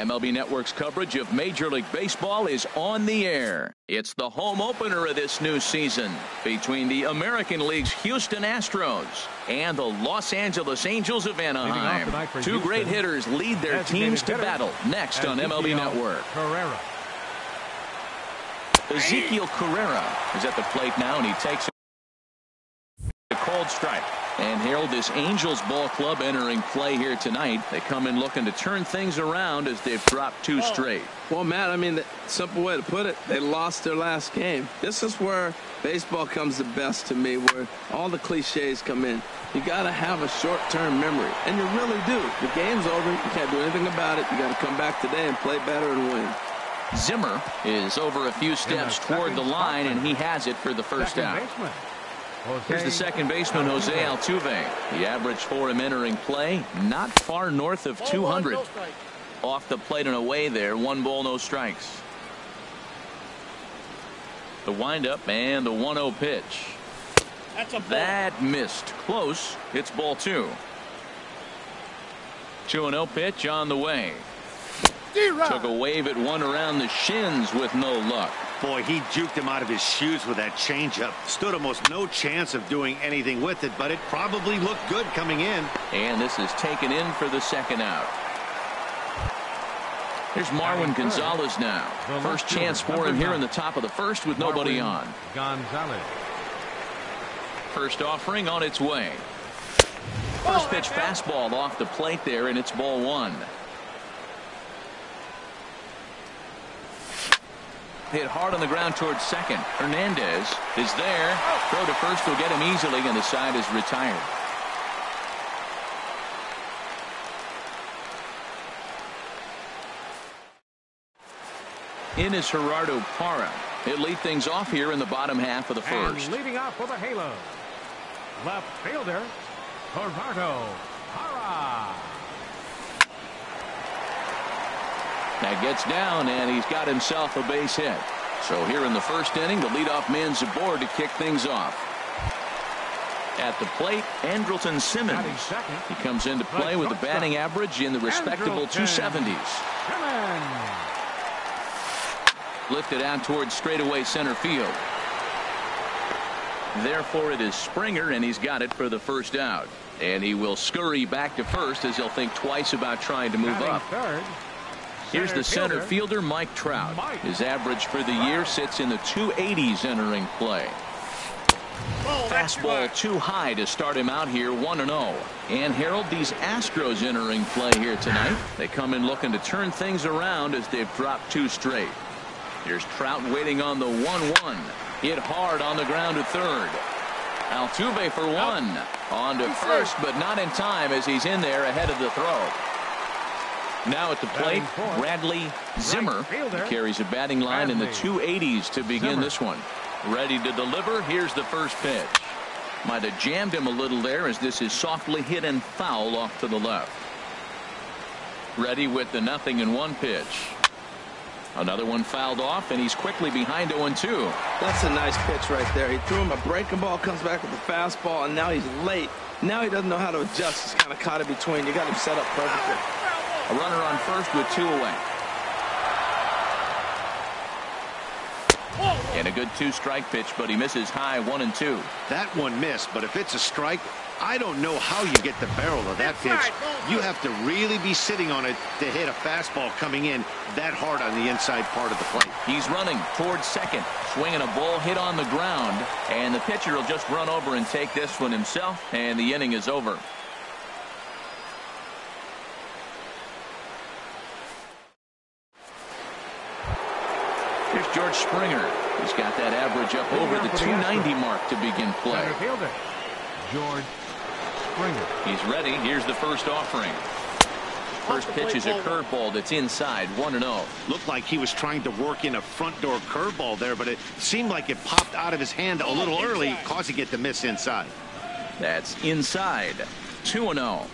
MLB Network's coverage of Major League Baseball is on the air. It's the home opener of this new season between the American League's Houston Astros and the Los Angeles Angels of Anaheim. Two great hitters lead their teams to battle next on MLB Network. Ezekiel Carrera is at the plate now, and he takes a cold strike. And Harold, this Angels ball club entering play here tonight. They come in looking to turn things around as they've dropped two straight. Well, Matt, I mean, the simple way to put it, they lost their last game. This is where baseball comes the best to me, where all the cliches come in. You got to have a short-term memory, and you really do. The game's over. You can't do anything about it. You got to come back today and play better and win. Zimmer is over a few steps toward the line, and he has it for the first out. Here's the second baseman, Jose Altuve. The average for him entering play, not far north of 200. Off the plate and away there, 1 ball, no strikes. The windup and the 1-0 pitch. That missed. Close. It's ball 2. 2-0 pitch on the way. Took a wave at one around the shins with no luck. Boy, he juked him out of his shoes with that changeup. Stood almost no chance of doing anything with it, but it probably looked good coming in. And this is taken in for the second out. Here's Marwin Gonzalez now. First chance for him here in the top of the first with nobody on. First offering on its way. First pitch fastball off the plate there, and it's ball 1. Hit hard on the ground towards second. Hernandez is there. Throw to first will get him easily, and the side is retired. In is Gerardo Parra. He'll lead things off here in the bottom half of the first. And leading off for the Halos, left fielder Gerardo Parra. That gets down, and he's got himself a base hit. So here in the first inning, the leadoff man's aboard to kick things off. At the plate, Andrelton Simmons. He comes into play with a batting average in the respectable 270s. Lifted out towards straightaway center field. Therefore, it is Springer, and he's got it for the first out. And he will scurry back to first as he'll think twice about trying to move up. Here's the center fielder, Mike Trout. His average for the year sits in the 280s entering play. Fastball too high to start him out here, 1-0. And Harold, these Astros entering play here tonight. They come in looking to turn things around as they've dropped two straight. Here's Trout waiting on the 1-1. Hit hard on the ground to third. Altuve for 1. On to first, but not in time as he's in there ahead of the throw. Now at the plate, Bradley Zimmer. He carries a batting line in the 280s to begin this one. Ready to deliver. Here's the first pitch. Might have jammed him a little there as this is softly hit and foul off to the left. Ready with the 0-1 pitch. Another one fouled off, and he's quickly behind 0-2. That's a nice pitch right there. He threw him a breaking ball, comes back with a fastball, and now he's late. Now he doesn't know how to adjust. He's kind of caught in between. You got him set up perfectly. A runner on first with 2 away. And a good 2-strike pitch, but he misses high 1-2. That one missed, but if it's a strike, I don't know how you get the barrel of that pitch. You have to really be sitting on it to hit a fastball coming in that hard on the inside part of the plate. He's running towards second, swinging a ball hit on the ground, and the pitcher will just run over and take this one himself, and the inning is over. Here's George Springer. He's got that average up over the 290 mark to begin play. George Springer. He's ready. Here's the first offering. First pitch is a curveball that's inside, 1-0. Looked like he was trying to work in a front door curveball there, but it seemed like it popped out of his hand a little early, causing it to miss inside. That's inside, 2-0.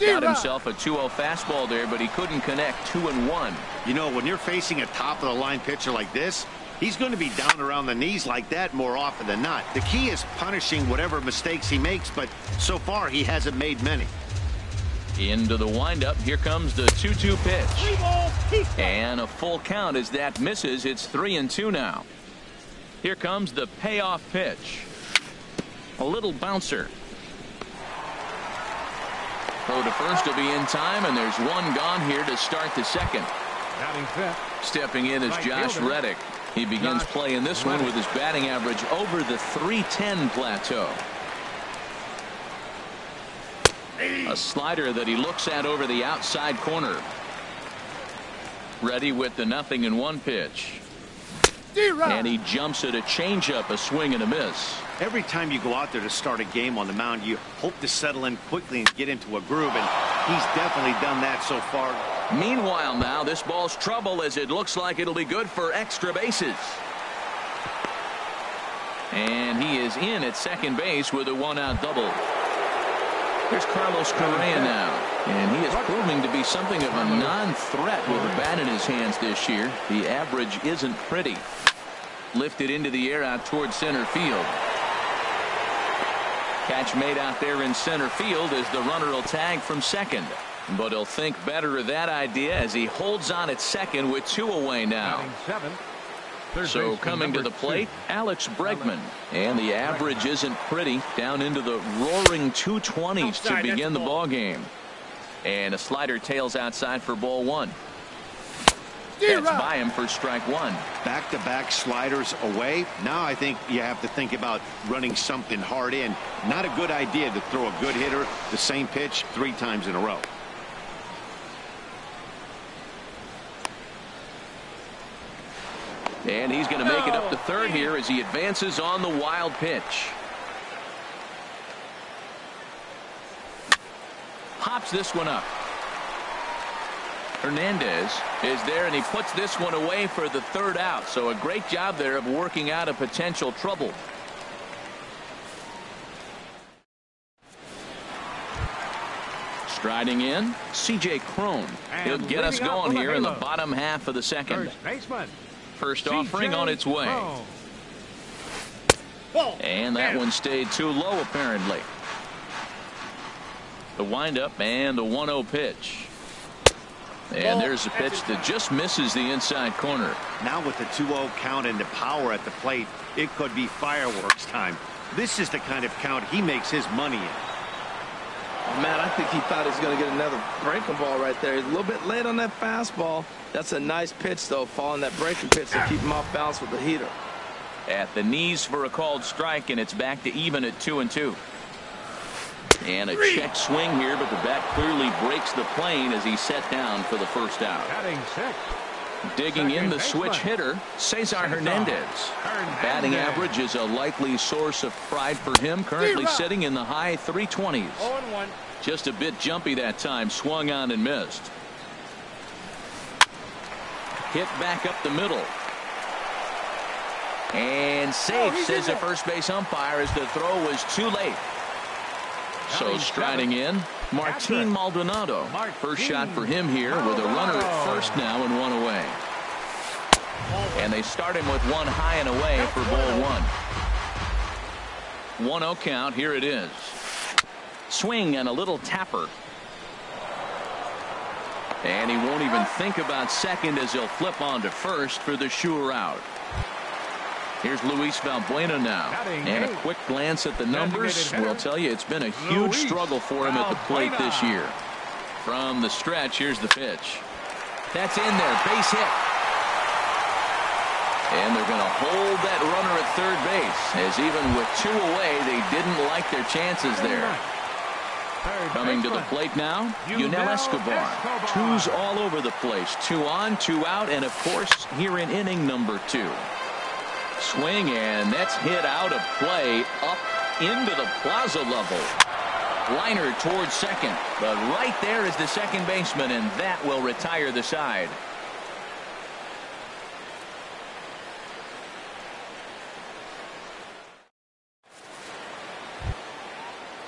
Got himself a 2-0 fastball there, but he couldn't connect. 2-1. You know, when you're facing a top-of-the-line pitcher like this, he's going to be down around the knees like that more often than not. The key is punishing whatever mistakes he makes, but so far he hasn't made many. Into the windup. Here comes the 2-2 pitch. And a full count as that misses. It's 3-2 now. Here comes the payoff pitch. A little bouncer. Throw to first will be in time, and there's one gone here to start the second. Stepping in is Josh Reddick. He begins playing this one with his batting average over the .310 plateau. A slider that he looks at over the outside corner. Ready with the 0-1 pitch. And he jumps at a changeup, a swing and a miss. Every time you go out there to start a game on the mound, you hope to settle in quickly and get into a groove, and he's definitely done that so far. Meanwhile, now this ball's trouble as it looks like it'll be good for extra bases. And he is in at second base with a one-out double. Here's Carlos Correa now, and he is proving to be something of a non-threat with a bat in his hands this year. The average isn't pretty. Lifted into the air out towards center field. Catch made out there in center field as the runner will tag from second. But he'll think better of that idea as he holds on at second with 2 away now. So coming to the plate, Alex Bregman. And the average isn't pretty, down into the roaring 220s to begin the ball game. And a slider tails outside for ball one. That's by him for strike one. Back-to-back sliders away. Now I think you have to think about running something hard in. Not a good idea to throw a good hitter the same pitch 3 times in a row. And he's going to make it up to third here as he advances on the wild pitch. Pops this one up. Hernandez is there, and he puts this one away for the third out. So a great job there of working out a potential trouble. Striding in, C.J. Cron. He'll get us going here in the bottom half of the second. First offering on its way. And that one stayed too low, apparently. The windup and the 1-0 pitch. And there's a pitch that just misses the inside corner. Now with the 2-0 count and the power at the plate, it could be fireworks time. This is the kind of count he makes his money in. Man, I think he thought he was going to get another breaking ball right there. He's a little bit late on that fastball. That's a nice pitch, though, following that breaking pitch to keep him off balance with the heater. At the knees for a called strike, and it's back to even at 2-2. And a check swing here, but the bat clearly breaks the plane as he's set down for the first out. Digging in the switch hitter, Cesar Hernandez. Batting average is a likely source of pride for him, currently sitting in the high 320s. Just a bit jumpy that time, swung on and missed. Hit back up the middle. And safe, says the first base umpire, as the throw was too late. So striding in, Martin Maldonado. First shot for him here with a runner at first now and 1 away. And they start him with 1 high and away for ball 1. 1-0 count. Here it is. Swing and a little tapper. And he won't even think about second as he'll flip on to first for the sure out. Here's Luis Valbuena now, and a quick glance at the numbers will tell you it's been a huge struggle for him at the plate this year. From the stretch, here's the pitch. That's in there, base hit. And they're going to hold that runner at third base, as even with 2 away, they didn't like their chances there. Coming to the plate now, Yunel Escobar. 2s all over the place, 2 on, 2 out, and of course, here in inning number 2. Swing, and that's hit out of play up into the plaza level. Liner towards second, but right there is the second baseman, and that will retire the side.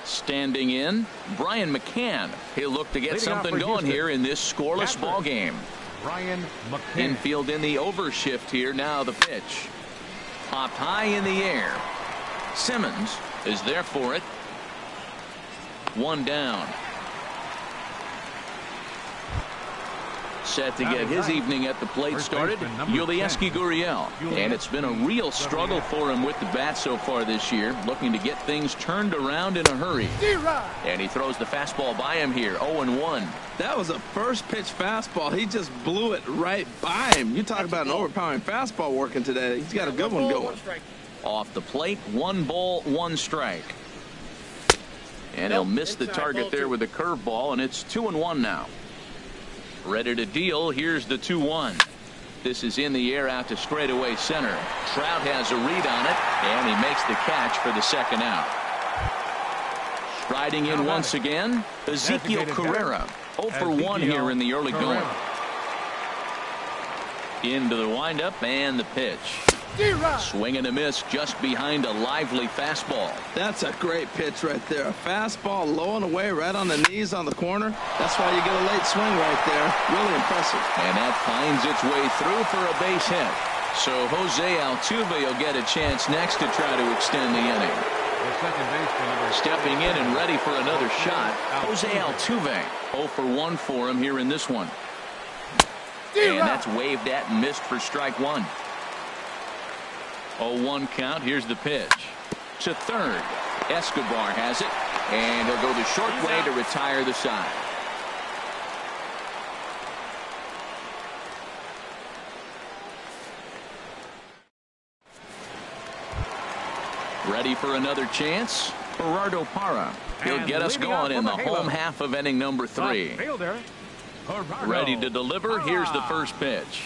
Standing in, Brian McCann. He'll look to get something going here in this scoreless ball game. Brian McCann. Infield in the overshift here. Now the pitch. Popped high in the air. Simmons is there for it. 1 down. Set to get his evening at the plate started, Yulieski Gurriel. And it's been a real struggle for him with the bat so far this year, looking to get things turned around in a hurry. And he throws the fastball by him here, 0-1. That was a first pitch fastball. He just blew it right by him. You talk about an overpowering fastball working today. He's got a good one going. Off the plate, 1 ball, 1 strike. And he'll miss the target there with a curveball, and it's 2-1 now. Ready to deal. Here's the 2-1. This is in the air out to straightaway center. Trout has a read on it, and he makes the catch for the second out. Striding in once again, Ezekiel Carrera. 0-for-1 here in the early going. Into the windup and the pitch. Swing and a miss just behind a lively fastball. That's a great pitch right there. A fastball low and away right on the knees on the corner. That's why you get a late swing right there. Really impressive. And that finds its way through for a base hit. So Jose Altuve will get a chance next to try to extend the inning. Stepping in and ready for another shot, Jose Altuve. 0-for-1 for him here in this one. And that's waved at and missed for strike 1. 0-1 count. Here's the pitch. To third. Escobar has it. And he'll go the short way to retire the side. Ready for another chance? Gerardo Parra. He'll get us going in the home half of inning number 3. Ready to deliver. Here's the first pitch.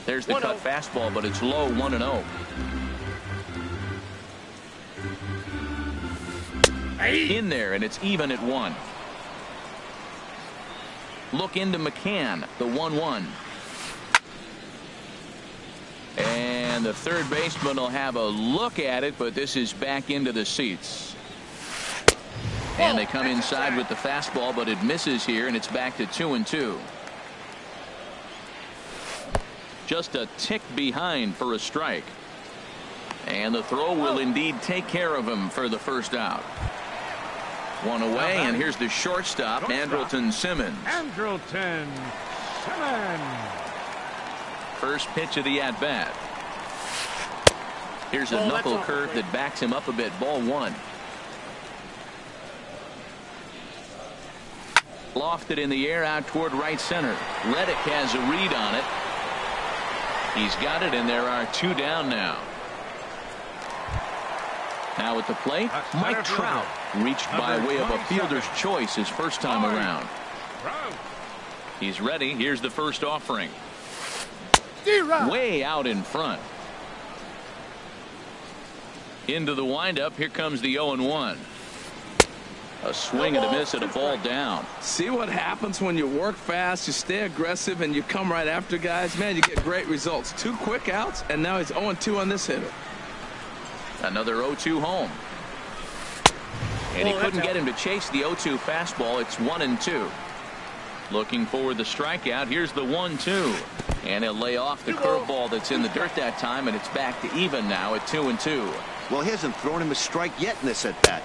There's the cut fastball, but it's low, 1-0. In there, and it's even at 1. Look into McCann, the 1-1. And the third baseman will have a look at it, but this is back into the seats. And they come inside with the fastball, but it misses here, and it's back to 2-2. Just a tick behind for a strike. And the throw will indeed take care of him for the first out. 1 away, and here's the shortstop, Andrelton Simmons. Andrelton Simmons. First pitch of the at-bat. Here's a knuckle curve that backs him up a bit. Ball 1. Lofted in the air out toward right center. Reddick has a read on it. He's got it, and there are 2 down now. Now at the plate, Mike Trout, reached by way of a fielder's choice his first time around. He's ready. Here's the first offering. Way out in front. Into the windup. Here comes the 0-1. A swing and a miss at a ball down. See what happens when you work fast, you stay aggressive, and you come right after guys? Man, you get great results. 2 quick outs, and now he's 0-2 on this hitter. Another 0-2 home. And he couldn't get him to chase the 0-2 fastball. It's 1-2. Looking for the strikeout. Here's the 1-2. And he'll lay off the curveball that's in the dirt that time, and it's back to even now at 2-2. Well, he hasn't thrown him a strike yet in this at-bat.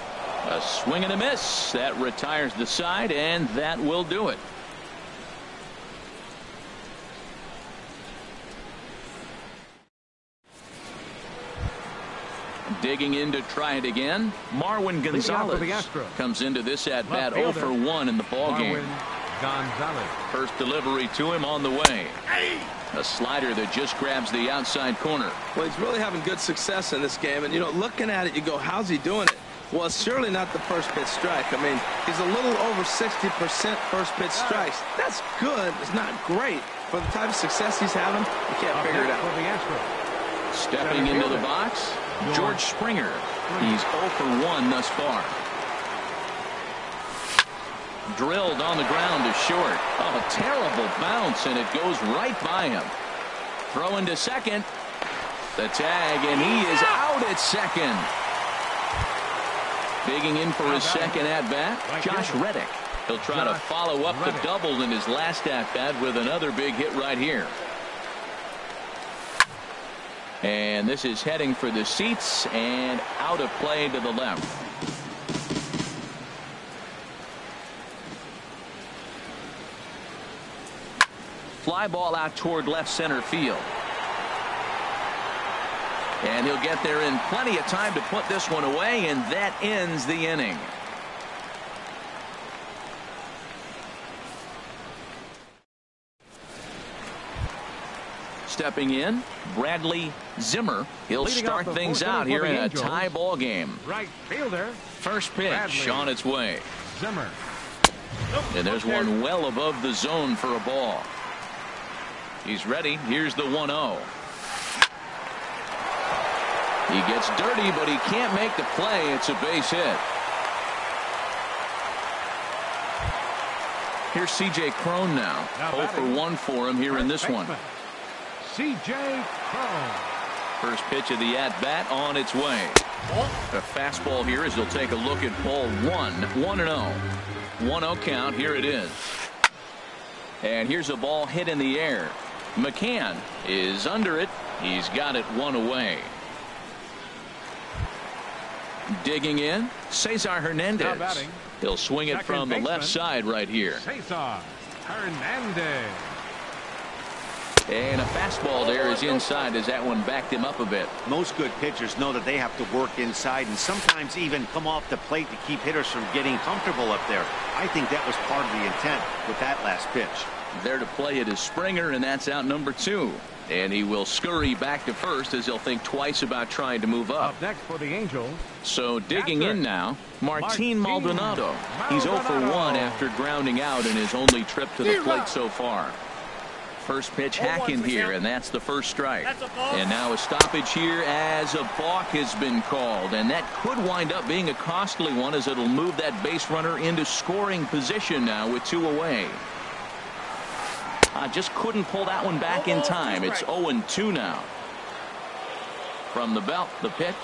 A swing and a miss. That retires the side, and that will do it. Digging in to try it again, Marwin Gonzalez comes into this at-bat 0-for-1 in the ballgame. First delivery to him on the way. A slider that just grabs the outside corner. Well, he's really having good success in this game, and you know, looking at it, you go, how's he doing it? Well, it's surely not the first pitch strike. I mean, he's a little over 60% first pitch strikes. That's good. It's not great. For the type of success he's having, you can't figure it out. Stepping into the box, George Springer. He's 0-for-1 thus far. Drilled on the ground to short. Oh, a terrible bounce, and it goes right by him. Throw into second. The tag, and he is out at second. Digging in for his second at-bat, Josh Reddick. He'll try to follow up the double in his last at-bat with another big hit right here. And this is heading for the seats and out of play to the left. fly ball out toward left center field. And he'll get there in plenty of time to put this one away, and that ends the inning. Stepping in, Bradley Zimmer. He'll start things out here in a tie ball game. Right fielder. First pitch Bradley. on its way. Zimmer. And there's one well above the zone for a ball. He's ready. Here's the 1-0. He gets dirty, but he can't make the play. It's a base hit. Here's C.J. Cron now. 0 for 1 for him here in this one. C.J. Cron. First pitch of the at-bat on its way. A fastball here as he'll take a look at ball 1. 1-0. 1-0 count. Here it is. And here's a ball hit in the air. McCann is under it. He's got it one away. Digging in, Cesar Hernandez. He'll swing it from the left side right here. Cesar Hernandez. And a fastball there is inside as that one backed him up a bit. Most good pitchers know that they have to work inside and sometimes even come off the plate to keep hitters from getting comfortable up there. I think that was part of the intent with that last pitch. There to play it is Springer, and that's out number 2. And he will scurry back to first as he'll think twice about trying to move up. Up next for the Angels. So digging in now, Martin Maldonado. He's 0 for 1 after grounding out in his only trip to the plate so far. First pitch hacking here, and that's the first strike. And now a stoppage here as a balk has been called, and that could wind up being a costly one as it'll move that base runner into scoring position now with 2 away. Just couldn't pull that one back in time. It's 0-2 now. From the belt, the pitch.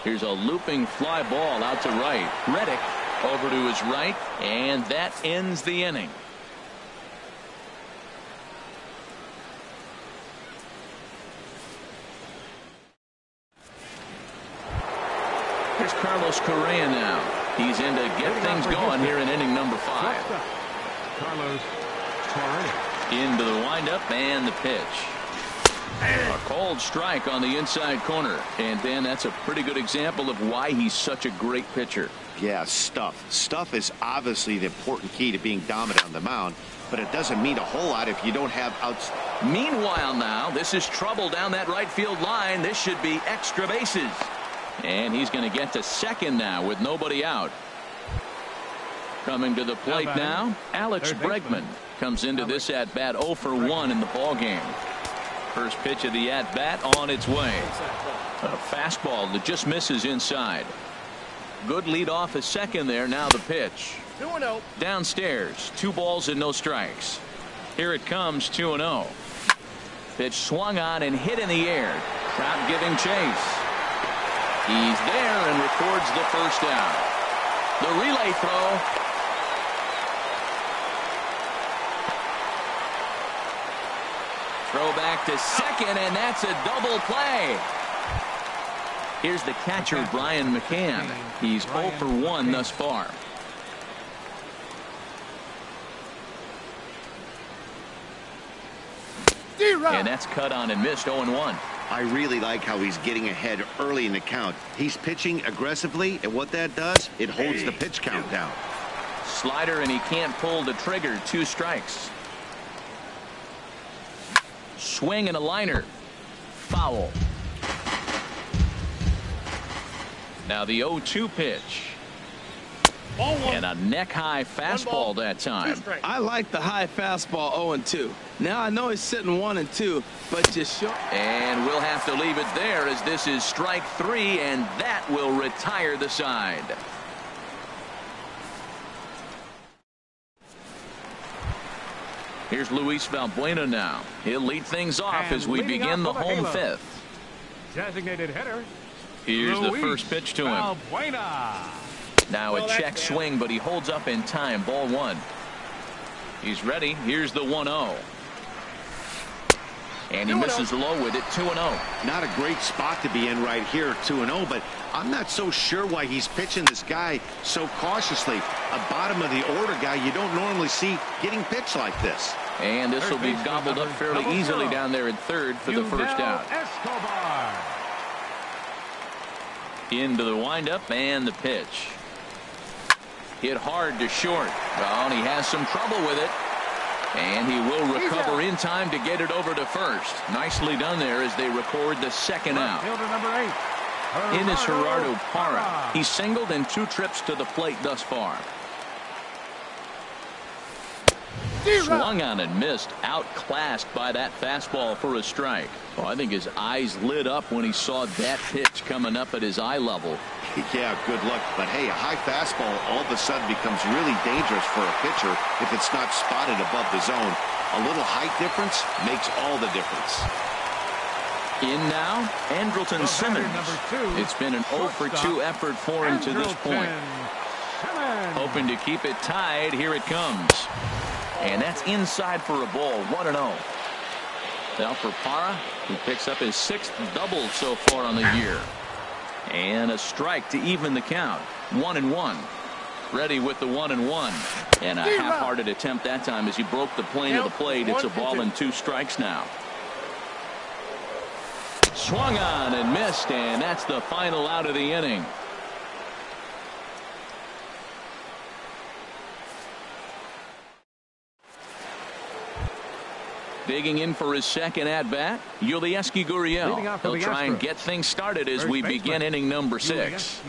Here's a looping fly ball out to right. Reddick over to his right, and that ends the inning. Here's Carlos Correa now. He's in to get things going here in inning number 5. Carlos Correa. Into the windup and the pitch. A cold strike on the inside corner. And Dan, that's a pretty good example of why he's such a great pitcher. Yeah, stuff. Stuff is obviously the important key to being dominant on the mound, but it doesn't mean a whole lot if you don't have outs. Meanwhile now, this is trouble down that right field line. This should be extra bases. And he's going to get to second now with nobody out. Coming to the plate now, Alex Bregman comes into this at-bat 0 for 1 in the ballgame. First pitch of the at-bat on its way. A fastball that just misses inside. Good lead off at second there. Now the pitch. 2-0. Downstairs, 2 balls and no strikes. Here it comes, 2-0. Pitch swung on and hit in the air. Trout giving chase. He's there and records the first down. The relay throw. Throw back to second, and that's a double play. Here's the catcher, Brian McCann. He's 0 for 1 thus far. And that's cut on and missed. 0-1. I really like how he's getting ahead early in the count. He's pitching aggressively, and what that does, it holds the pitch count down. Slider, and he can't pull the trigger. 2 strikes. Swing and a liner. Foul. Now the 0-2 pitch. And a neck-high fastball that time. I like the high fastball 0-2. Now I know he's sitting 1-2, but just short. And we'll have to leave it there as this is strike 3, and that will retire the side. Here's Luis Valbuena now. He'll lead things off And as we begin the home 5th. Designated hitter. Here's the Luis first pitch to him. Valbuena. Now a check swing, but he holds up in time. Ball 1. He's ready. Here's the 1-0. And he misses low with it. 2-0. Not a great spot to be in right here, 2-0, but I'm not so sure why he's pitching this guy so cautiously. A bottom of the order guy you don't normally see getting pitched like this. And this will be gobbled up fairly easily down there at third for the first out. Into the windup and the pitch. Hit hard to short. Well, and he has some trouble with it. And he will recover in time to get it over to first. Nicely done there as they record the second out. Fielder number 8. In is Gerardo Parra. He singled in 2 trips to the plate thus far. Swung on and missed. Outclassed by that fastball for a strike. Oh, I think his eyes lit up when he saw that pitch coming up at his eye level. Yeah, good luck. But hey, a high fastball all of a sudden becomes really dangerous for a pitcher if it's not spotted above the zone. A little height difference makes all the difference. In now, Andrelton Simmons. It's been an 0 for 2 effort for him to this point. Hoping to keep it tied. Here it comes. And that's inside for a ball. 1-0. Now for Parra, who picks up his 6th double so far on the year. And a strike to even the count. 1-1. Ready with the 1-1. And a half-hearted attempt that time as he broke the plane of the plate. It's a ball and 2 strikes now. Swung on and missed, and that's the final out of the inning. Digging in for his second at-bat, Yulieski Gurriel. He'll try and get things started as we begin inning number 6.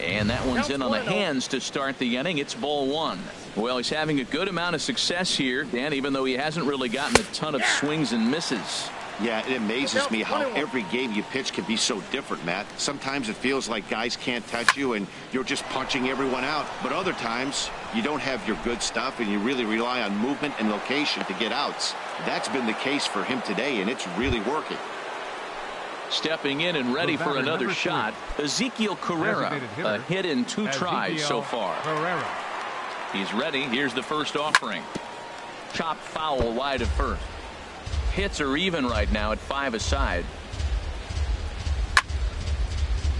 And that one's in on the hands to start the inning. It's ball 1. Well, he's having a good amount of success here, Dan, even though he hasn't really gotten a ton of swings and misses. Yeah, it amazes me how every game you pitch can be so different, Matt. Sometimes it feels like guys can't touch you and you're just punching everyone out. But other times you don't have your good stuff and you really rely on movement and location to get outs. That's been the case for him today, and it's really working. Stepping in and ready for another shot, Ezekiel Carrera. A hit in 2 tries so far. He's ready. Here's the first offering. Chopped foul wide of first. Hits are even right now at 5 aside.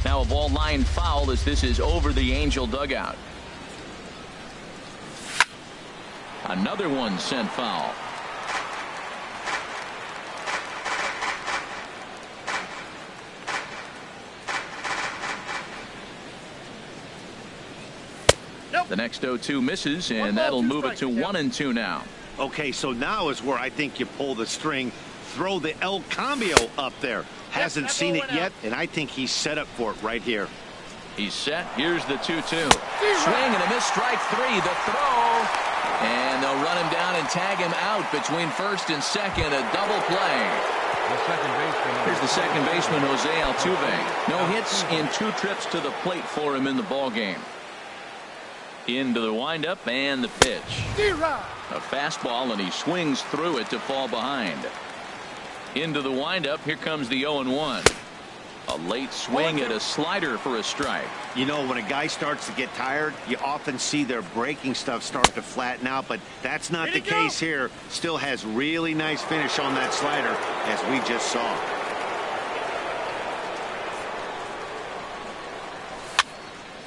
Now a ball line foul as this is over the Angel dugout. Another one sent foul. The next 0-2 misses, and that'll move it to 1-2 now. Okay, so now is where I think you pull the string. Throw the El Cambio up there. Hasn't seen it yet, and I think he's set up for it right here. He's set. Here's the 2-2. Swing and a miss. Strike 3. The throw. And they'll run him down and tag him out between first and second. A double play. Here's the second baseman, Jose Altuve. No hits in 2 trips to the plate for him in the ballgame. Into the windup and the pitch. A fastball, and he swings through it to fall behind. Into the windup. Here comes the 0-1. A late swing at a slider for a strike. You know, when a guy starts to get tired, you often see their breaking stuff start to flatten out, but that's not the case here. Still has really nice finish on that slider, as we just saw.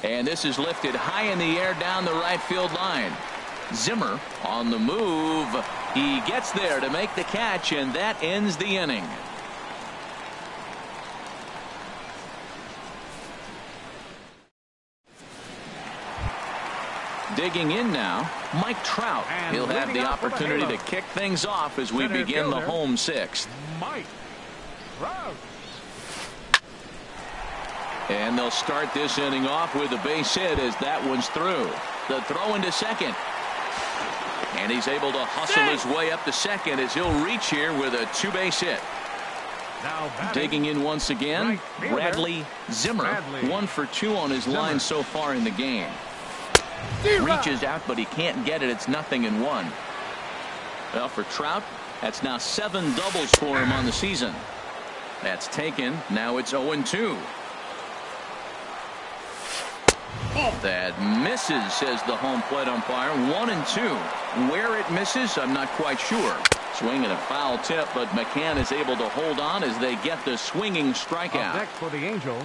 And this is lifted high in the air down the right field line. Zimmer on the move. He gets there to make the catch, and that ends the inning. Digging in now, Mike Trout. He'll have the opportunity to kick things off as we begin the home 6th. Mike Trout. And they'll start this inning off with a base hit as that one's through. The throw into second. And he's able to hustle his way up to second as he'll reach here with a 2-base hit. Digging in once again, Bradley Zimmer. 1 for 2 on his line so far in the game. Reaches out, but he can't get it. It's 0-1. Well, for Trout, that's now 7 doubles for him on the season. That's taken. Now it's 0-2. That misses, says the home plate umpire. 1-2. Where it misses, I'm not quite sure. Swing and a foul tip, but McCann is able to hold on as they get the swinging strikeout. Next for the Angels,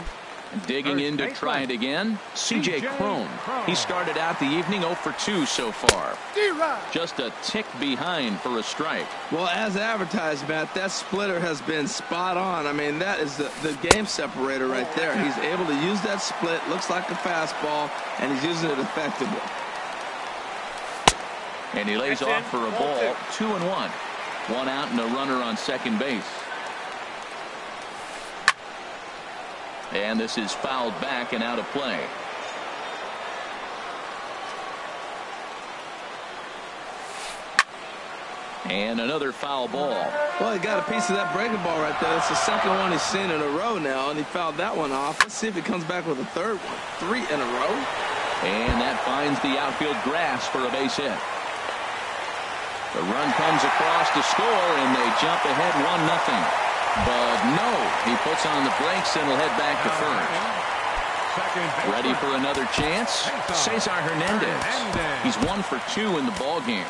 Digging in to try it again, C.J. Cron. He started out the evening 0 for 2 so far. Just a tick behind for a strike. Well, as advertised, Matt, that splitter has been spot on. I mean, that is the game separator right there. He's able to use that split, looks like a fastball, and he's using it effectively. And he lays off for a ball, 2-1. One out and a runner on second base. And this is fouled back and out of play. And another foul ball. Well, he got a piece of that breaking ball right there. That's the second one he's seen in a row now, and he fouled that one off. Let's see if he comes back with a third one. 3 in a row. And that finds the outfield grass for a base hit. The run comes across to score, and they jump ahead 1-0. But no, he puts on the brakes and will head back to first. Ready for another chance? Cesar Hernandez. He's 1 for 2 in the ball game.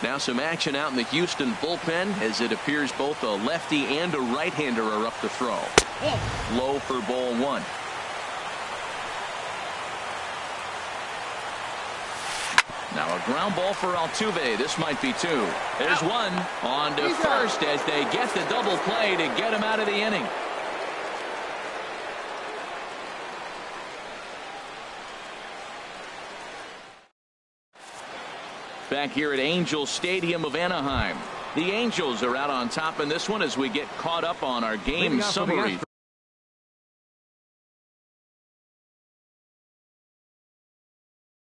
Now some action out in the Houston bullpen, as it appears both a lefty and a right-hander are up to throw. Low for ball 1. Now a ground ball for Altuve. This might be 2. There's one. On to first as they get the double play to get him out of the inning. Back here at Angels Stadium of Anaheim. The Angels are out on top in this one as we get caught up on our game summary.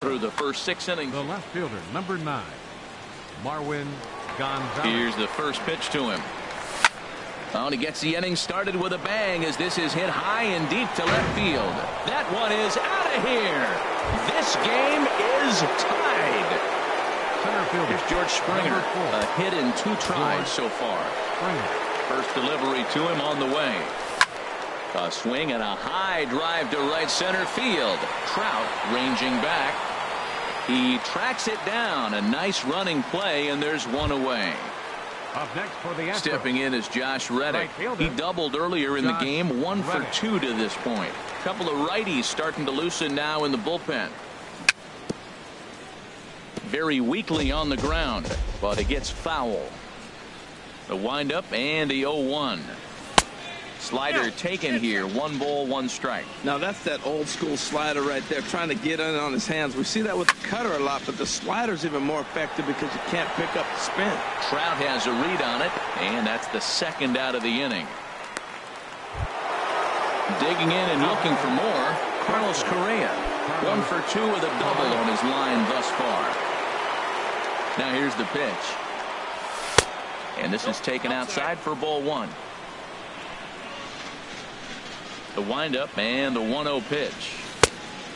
Through the first 6 innings. The left fielder, number 9, Marwin Gonzalez. Here's the first pitch to him. Oh, and he gets the inning started with a bang as this is hit high and deep to left field. That one is out of here. This game is tied. Center fielder, Here's George Springer. A hit in 2 tries so far. First delivery to him on the way. A swing and a high drive to right center field. Trout ranging back. He tracks it down. A nice running play, and there's one away. Up next for the Astros. Stepping in is Josh Reddick. He doubled earlier in the game, 1 for 2 to this point. A couple of righties starting to loosen now in the bullpen. Very weakly on the ground, but it gets foul. The windup and the 0-1. Slider taken here. 1 ball, 1 strike. Now that's that old school slider right there, trying to get in on his hands. We see that with the cutter a lot, but the slider's even more effective because you can't pick up the spin. Trout has a read on it, and that's the second out of the inning. Digging in and looking for more, Carlos Correa. 1 for 2 with a double on his line thus far. Now here's the pitch. And this is taken outside for ball 1. The windup and the 1-0 pitch.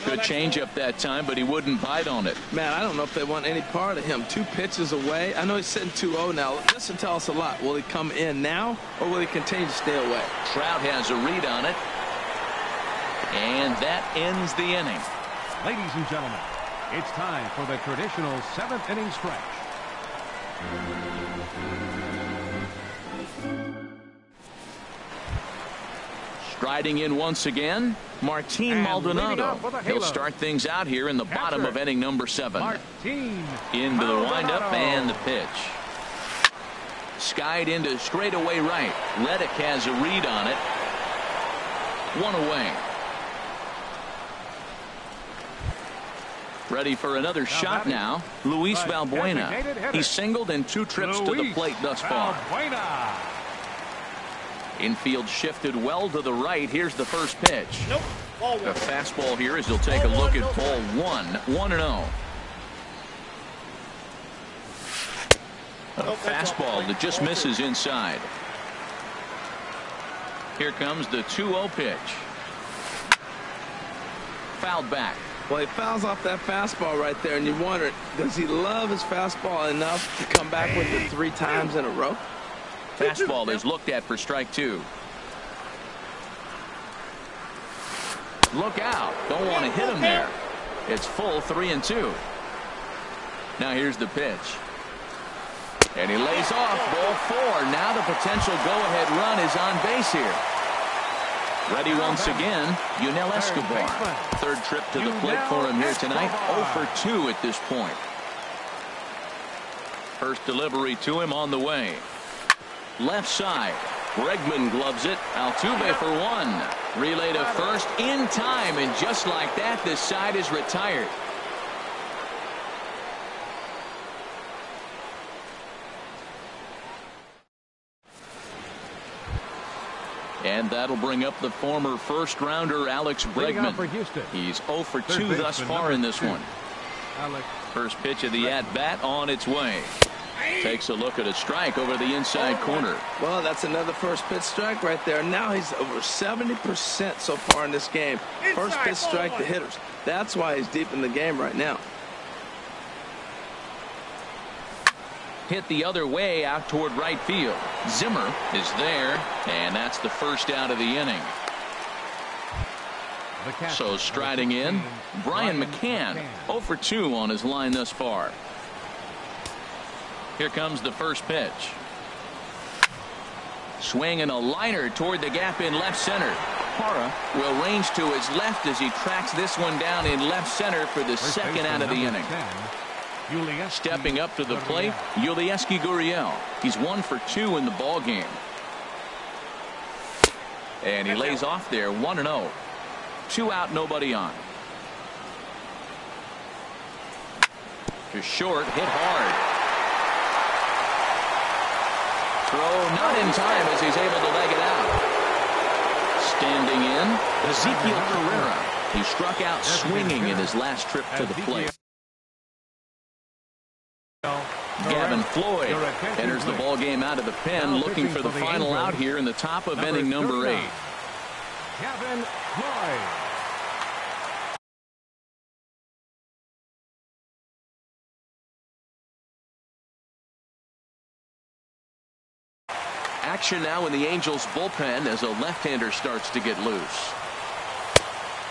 Good changeup that time, but he wouldn't bite on it. Man, I don't know if they want any part of him. 2 pitches away. I know he's sitting 2-0 now. This will tell us a lot. Will he come in now, or will he continue to stay away? Trout has a read on it. And that ends the inning. Ladies and gentlemen, it's time for the traditional 7th inning stretch. Striding in once again, Martin Maldonado. He'll start things out here in the bottom of inning number 7. Into the windup and the pitch. Skied into straightaway right. Reddick has a read on it. 1 away. Ready for another shot now. Luis Valbuena. He's singled in 2 trips to the plate thus far. Infield shifted well to the right. Here's the first pitch. The fastball here as he'll take a look at ball 1. 1-0. A fastball that just misses inside. Here comes the 2-0 pitch. Fouled back. Well, he fouls off that fastball right there, and you wonder, does he love his fastball enough to come back with it 3 times in a row? Fastball is looked at for strike 2. Look out. Don't want to hit him there. It's full 3-2. Now here's the pitch. And he lays off ball 4. Now the potential go-ahead run is on base here. Ready once again, Yunel Escobar. Third trip to the plate for him here tonight. 0 for 2 at this point. First delivery to him on the way. Left side. Bregman gloves it. Altuve for 1. Relay to first in time, and just like that, this side is retired. And that'll bring up the former first-rounder Alex Bregman. He's 0 for 2 thus far in this one. First pitch of the at-bat on its way. Takes a look at a strike over the inside corner. Well, that's another first pitch strike right there. Now he's over 70% so far in this game. First pitch strike to hitters. That's why he's deep in the game right now. Hit the other way out toward right field. Zimmer is there, and that's the first out of the inning. So striding in, Brian McCann, 0 for 2 on his line thus far. Here comes the first pitch. Swinging a liner toward the gap in left center. Parra will range to his left as he tracks this one down in left center for the second out of the inning. Stepping up to the plate, Yulieski Gurriel. He's 1 for 2 in the ball game. And he lays off there, 1-0. 2 out, nobody on. To short, hit hard. Throw not in time as he's able to leg it out. Standing in, Ezekiel Carrera. He struck out swinging in his last trip to the plate. Gavin Floyd enters the ball game out of the pen, looking for the final out here in the top of inning number 8. Gavin Floyd. Action now in the Angels bullpen as a left-hander starts to get loose.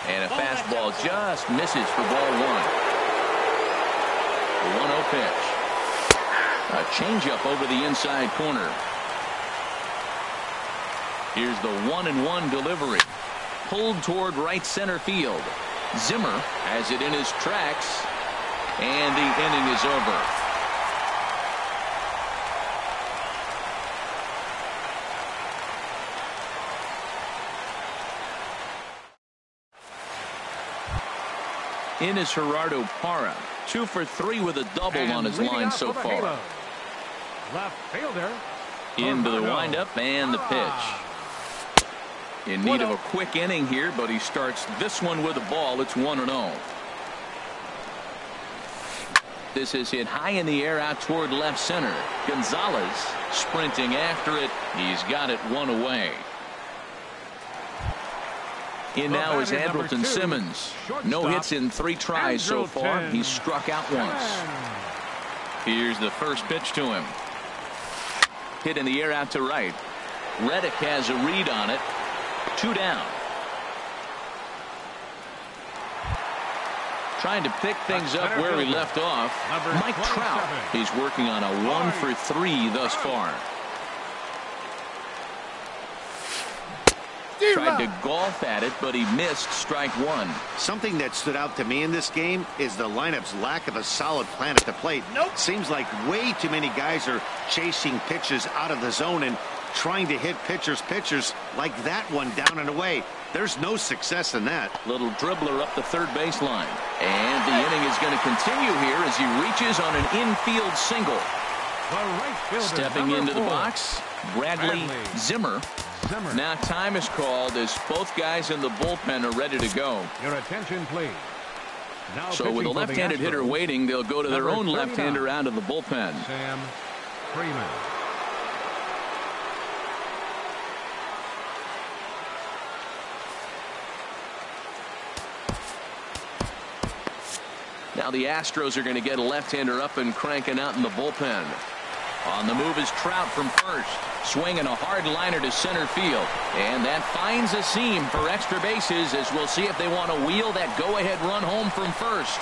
And a fastball just misses for ball 1. The 1-0 pitch. A changeup over the inside corner. Here's the 1-1 delivery. Pulled toward right center field. Zimmer has it in his tracks. And the inning is over. In is Gerardo Parra. 2 for 3 with a double on his line so far. Left fielder. Into the windup and the pitch. In need of a quick inning here, but he starts this one with a ball. It's 1-0. This is hit high in the air out toward left center. Gonzalez sprinting after it. He's got it 1 away. In now is Andrelton Simmons. No hits in 3 tries so far. He's struck out once. Here's the first pitch to him. Hit in the air out to right. Reddick has a read on it. 2 down. Trying to pick things up where he left off. Mike Trout. He's working on a 1 for 3 thus far. Tried to golf at it, but he missed strike 1. Something that stood out to me in this game is the lineup's lack of a solid plan at the plate. Seems like way too many guys are chasing pitches out of the zone and trying to hit pitchers like that one down and away. There's no success in that. Little dribbler up the third baseline. And the inning is going to continue here as he reaches on an infield single. Stepping into the box, Bradley Zimmer. Now time is called as both guys in the bullpen are ready to go. Your attention, please. Now so with a left-handed hitter waiting, they'll go to their own left-hander out of the bullpen. Sam Freeman. Now the Astros are going to get a left-hander up and cranking out in the bullpen. On the move is Trout from first. Swinging a hard liner to center field. And that finds a seam for extra bases as we'll see if they want to wheel that go-ahead run home from first.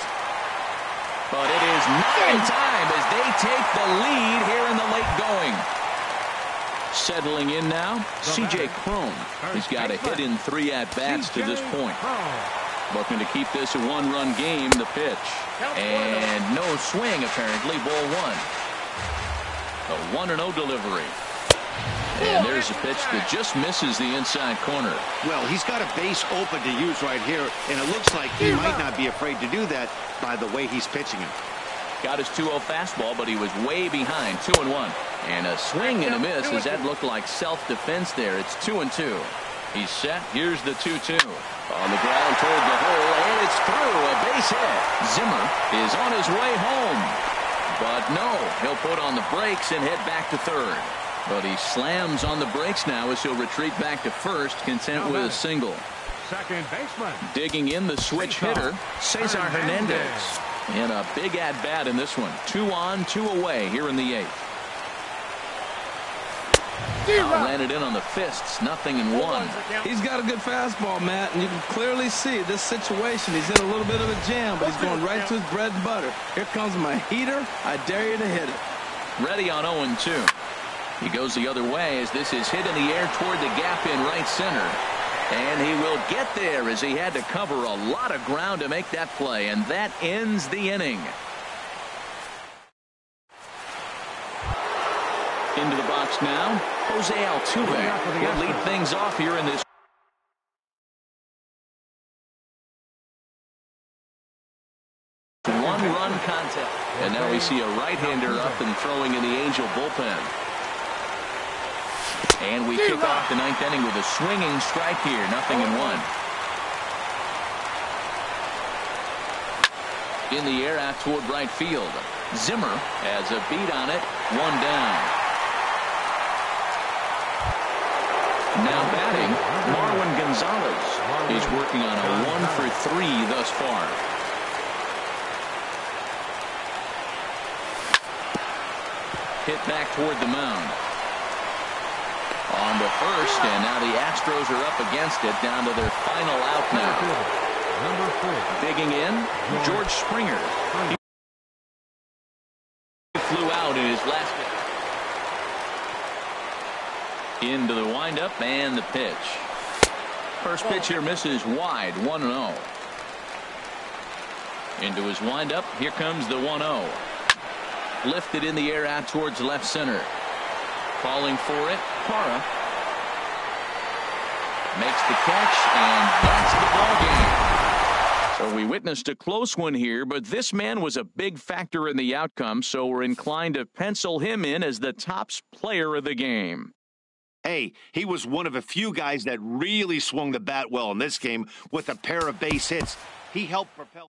But it is not in time as they take the lead here in the late going. Settling in now, C.J. Cron. He's got a hit in 3 at-bats to this point. Looking to keep this a one-run game, the pitch. And no swing, apparently, ball 1. A 1-0 delivery. And there's a pitch that just misses the inside corner. Well, he's got a base open to use right here, and it looks like he might not be afraid to do that by the way he's pitching him. Got his 2-0 fastball, but he was way behind, 2-1. And a swing and a miss. Does that look like self-defense there? It's 2-2. He's set. Here's the 2-2. On the ground toward the hole, and it's through. A base hit. Zimmer is on his way home. But no, he'll put on the brakes and head back to third. But he slams on the brakes now as he'll retreat back to first, content with a single. Second baseman. Digging in the switch hitter, Cesar Hernandez. And a big at-bat in this one. 2 on, 2 away here in the 8th. Landed in on the fists, 0-1. He's got a good fastball, Matt, and you can clearly see this situation. He's in a little bit of a jam, but he's going right to his bread and butter. Here comes my heater. I dare you to hit it. Ready on 0-2. He goes the other way as this is hit in the air toward the gap in right center. And he will get there as he had to cover a lot of ground to make that play. And that ends the inning. Into the box now, Jose Altuve will lead things off here in this. One-run contest. And now we see a right-hander up and throwing in the Angel bullpen. And we kick off the 9th inning with a swinging strike here, 0-1. In the air out toward right field. Zimmer has a beat on it, 1 down. Now batting, Marwin Gonzalez. He's working on a 1-for-3 thus far. Hit back toward the mound. On to first, and now the Astros are up against it, down to their final out now. Number 4. Digging in, George Springer. He flew out in his last hit. Into the windup and the pitch. First pitch here misses wide, 1-0. Into his windup, here comes the 1-0. Lifted in the air out towards left center. Falling for it, Parra makes the catch, and that's the ball game. So we witnessed a close one here, but this man was a big factor in the outcome, so we're inclined to pencil him in as the top player of the game. Hey, he was one of a few guys that really swung the bat well in this game with a pair of base hits. He helped propel.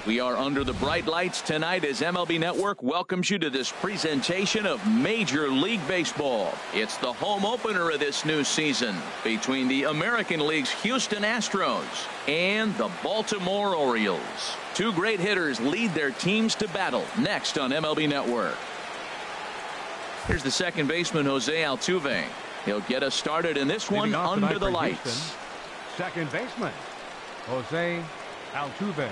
We are under the bright lights tonight as MLB Network welcomes you to this presentation of Major League Baseball. It's the home opener of this new season between the American League's Houston Astros and the Baltimore Orioles. Two great hitters lead their teams to battle next on MLB Network. Here's the second baseman, Jose Altuve. He'll get us started in this one under the lights. Houston, second baseman, Jose Altuve.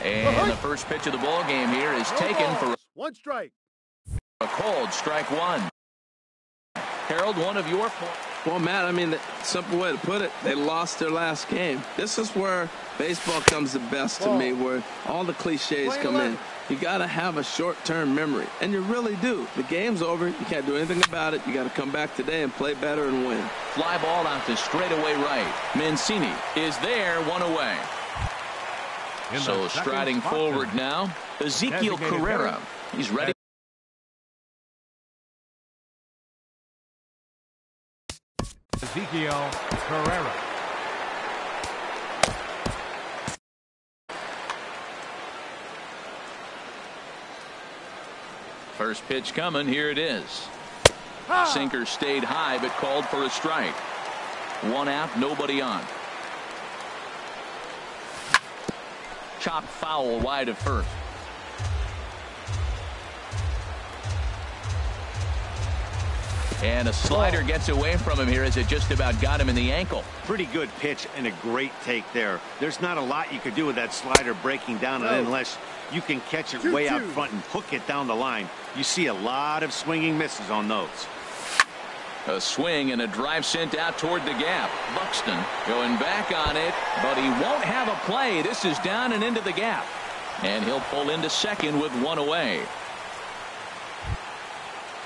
And the first pitch of the ball game here is taken for one strike. A cold strike one. Harold, one of your points. Well, Matt, I mean, the simple way to put it, they lost their last game. This is where baseball comes the best to me, where all the cliches come in. You got to have a short-term memory, and you really do. The game's over. You can't do anything about it. You got to come back today and play better and win. Fly ball out to straightaway right. Mancini is there, one away. So striding forward now, Ezekiel Carrera. He's ready. Ezekiel Carrera. First pitch coming. Here it is. Sinker stayed high but called for a strike. One out, nobody on. Chop foul wide of first. And a slider gets away from him here as it just about got him in the ankle. Pretty good pitch and a great take there. There's not a lot you could do with that slider breaking down unless you can catch it way out front and hook it down the line. You see a lot of swinging misses on those. A swing and a drive sent out toward the gap. Buxton going back on it, but he won't have a play. This is down and into the gap. And he'll pull into second with one away.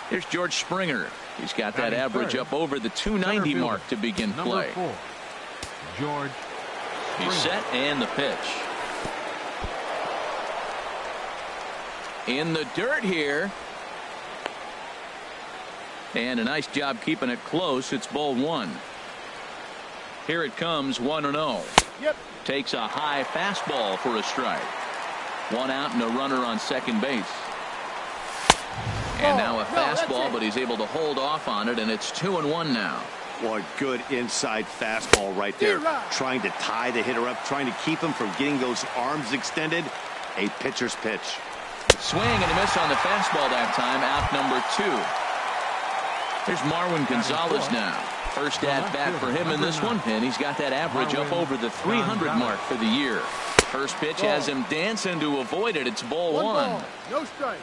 Here's George Springer. He's got that average up over the 290 mark to begin play. Number 4, George Springer. He's set and the pitch. In the dirt here. And a nice job keeping it close. It's ball one. Here it comes, 1-0. Yep. Takes a high fastball for a strike. One out and a runner on second base. And now a fastball, but he's able to hold off on it, and it's 2-1 now. What good inside fastball right there. Trying to tie the hitter up, trying to keep him from getting those arms extended. A pitcher's pitch. Swing and a miss on the fastball that time. Out number 2. Here's Marwin Gonzalez now. First at bat for him in this one, and he's got that average up over the 300 mark for the year. First pitch has him dancing to avoid it. It's ball one. No strike.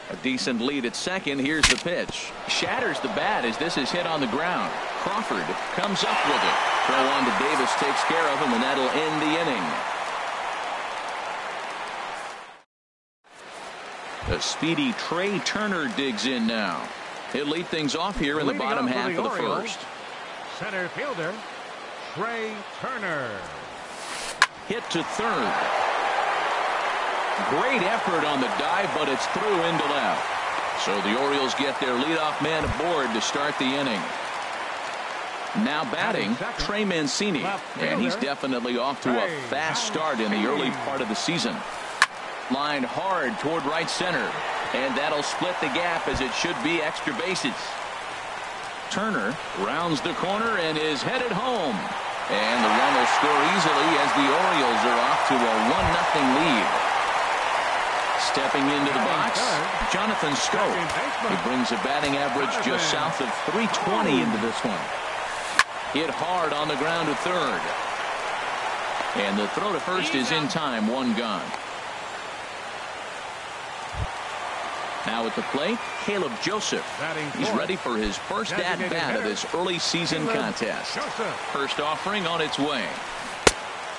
A decent lead at second. Here's the pitch. Shatters the bat as this is hit on the ground. Crawford comes up with it. Throw on to Davis takes care of him, and that'll end the inning. The speedy Trey Turner digs in now. He'll lead things off here in the bottom half of the first. Center fielder, Trey Turner. Hit to third. Great effort on the dive, but it's through into left. So the Orioles get their leadoff man aboard to start the inning. Now batting, Trey Mancini. And he's definitely off to a fast start in the early part of the season. Lined hard toward right center. And that'll split the gap as it should be extra bases. Turner rounds the corner and is headed home. And the run will score easily as the Orioles are off to a 1-0 lead. Stepping into the box, Jonathan Schoop. He brings a batting average just south of 320 into this one. Hit hard on the ground to third. And the throw to first is in time, one gone. Now at the plate, Caleb Joseph. He's ready for his first at-bat of this early season contest. First offering on its way.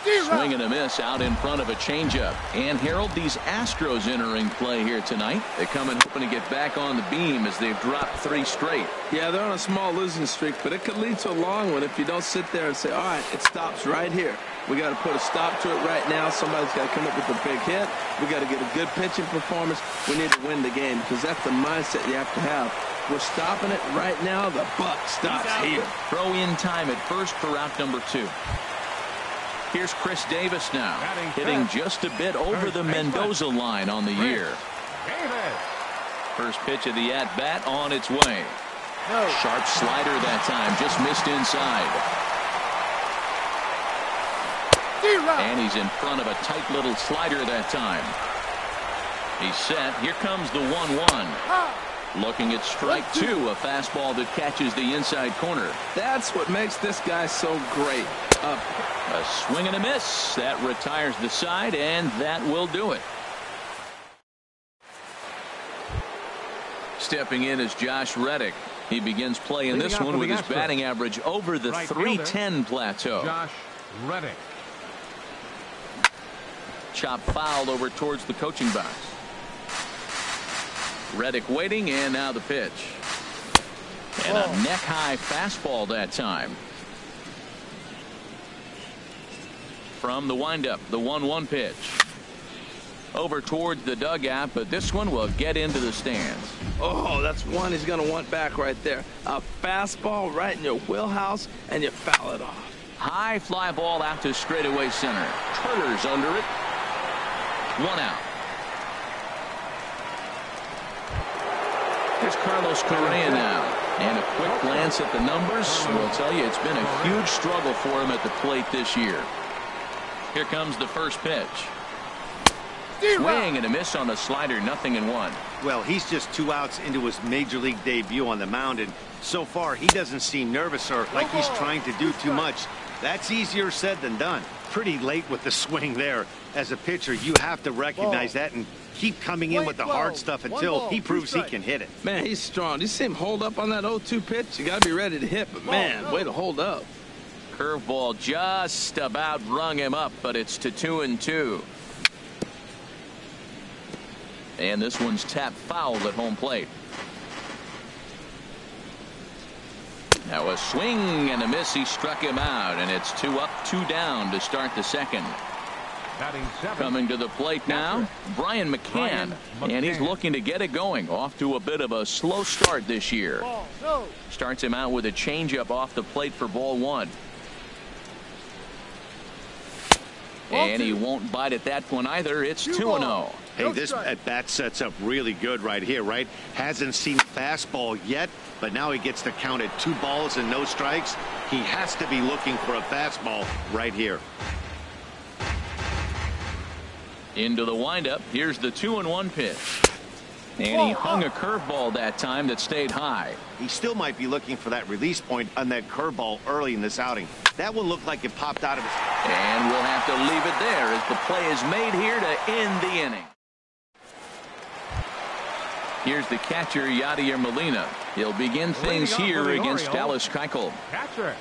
Swing and a miss out in front of a changeup. And Harold, these Astros entering play here tonight. They come in hoping to get back on the beam as they've dropped 3 straight. Yeah, they're on a small losing streak, but it could lead to a long one if you don't sit there and say, all right, it stops right here. We got to put a stop to it right now. Somebody's got to come up with a big hit. We got to get a good pitching performance. We need to win the game because that's the mindset you have to have. We're stopping it right now. The buck stops here. Throw in time at first for out number 2. Here's Chris Davis now, hitting just a bit over the Mendoza line on the year. First pitch of the at-bat on its way. Sharp slider that time, just missed inside. And he's in front of a tight little slider that time. He's set. Here comes the 1-1. Looking at strike two, a fastball that catches the inside corner. That's what makes this guy so great. A swing and a miss. That retires the side, and that will do it. Stepping in is Josh Reddick. He begins play in this one with his batting average over the .310 plateau. Josh Reddick. Chop fouled over towards the coaching box. Reddick waiting, and now the pitch. And a neck-high fastball that time. From the windup, the 1-1 pitch. Over towards the dugout, but this one will get into the stands. Oh, that's one he's going to want back right there. A fastball right in your wheelhouse, and you foul it off. High fly ball out to straightaway center. Turner's under it. 1 out. Here's Carlos Correa now. And a quick glance at the numbers will tell you it's been a huge struggle for him at the plate this year. Here comes the first pitch. Swing and a miss on the slider, 0-1. Well, he's just 2 outs into his major league debut on the mound, and so far he doesn't seem nervous or like he's trying to do too much. That's easier said than done. Pretty late with the swing there. As a pitcher, you have to recognize that and keep coming in with the hard stuff until he proves he can hit it. Man, he's strong. You see him hold up on that 0-2 pitch? You got to be ready to hit, but man, way to hold up. Curveball just about rung him up, but it's to 2-2. And this one's tapped foul at home plate. Now a swing and a miss. He struck him out, and it's 2 up, 2 down to start the second. Coming to the plate now, Brian McCann, and he's looking to get it going. Off to a bit of a slow start this year. Starts him out with a changeup off the plate for ball 1. And he won't bite at that one either. It's 2-0. Hey, this at-bat sets up really good right here, right? Hasn't seen fastball yet, but now he gets the count at 2 balls and no strikes. He has to be looking for a fastball right here. Into the windup. Here's the 2-1 pitch. And he hung a curveball that time that stayed high. He still might be looking for that release point on that curveball early in this outing. That one looked like it popped out of his... And we'll have to leave it there as the play is made here to end the inning. Here's the catcher, Yadier Molina. He'll begin things here against Dallas Keuchel. Catcher,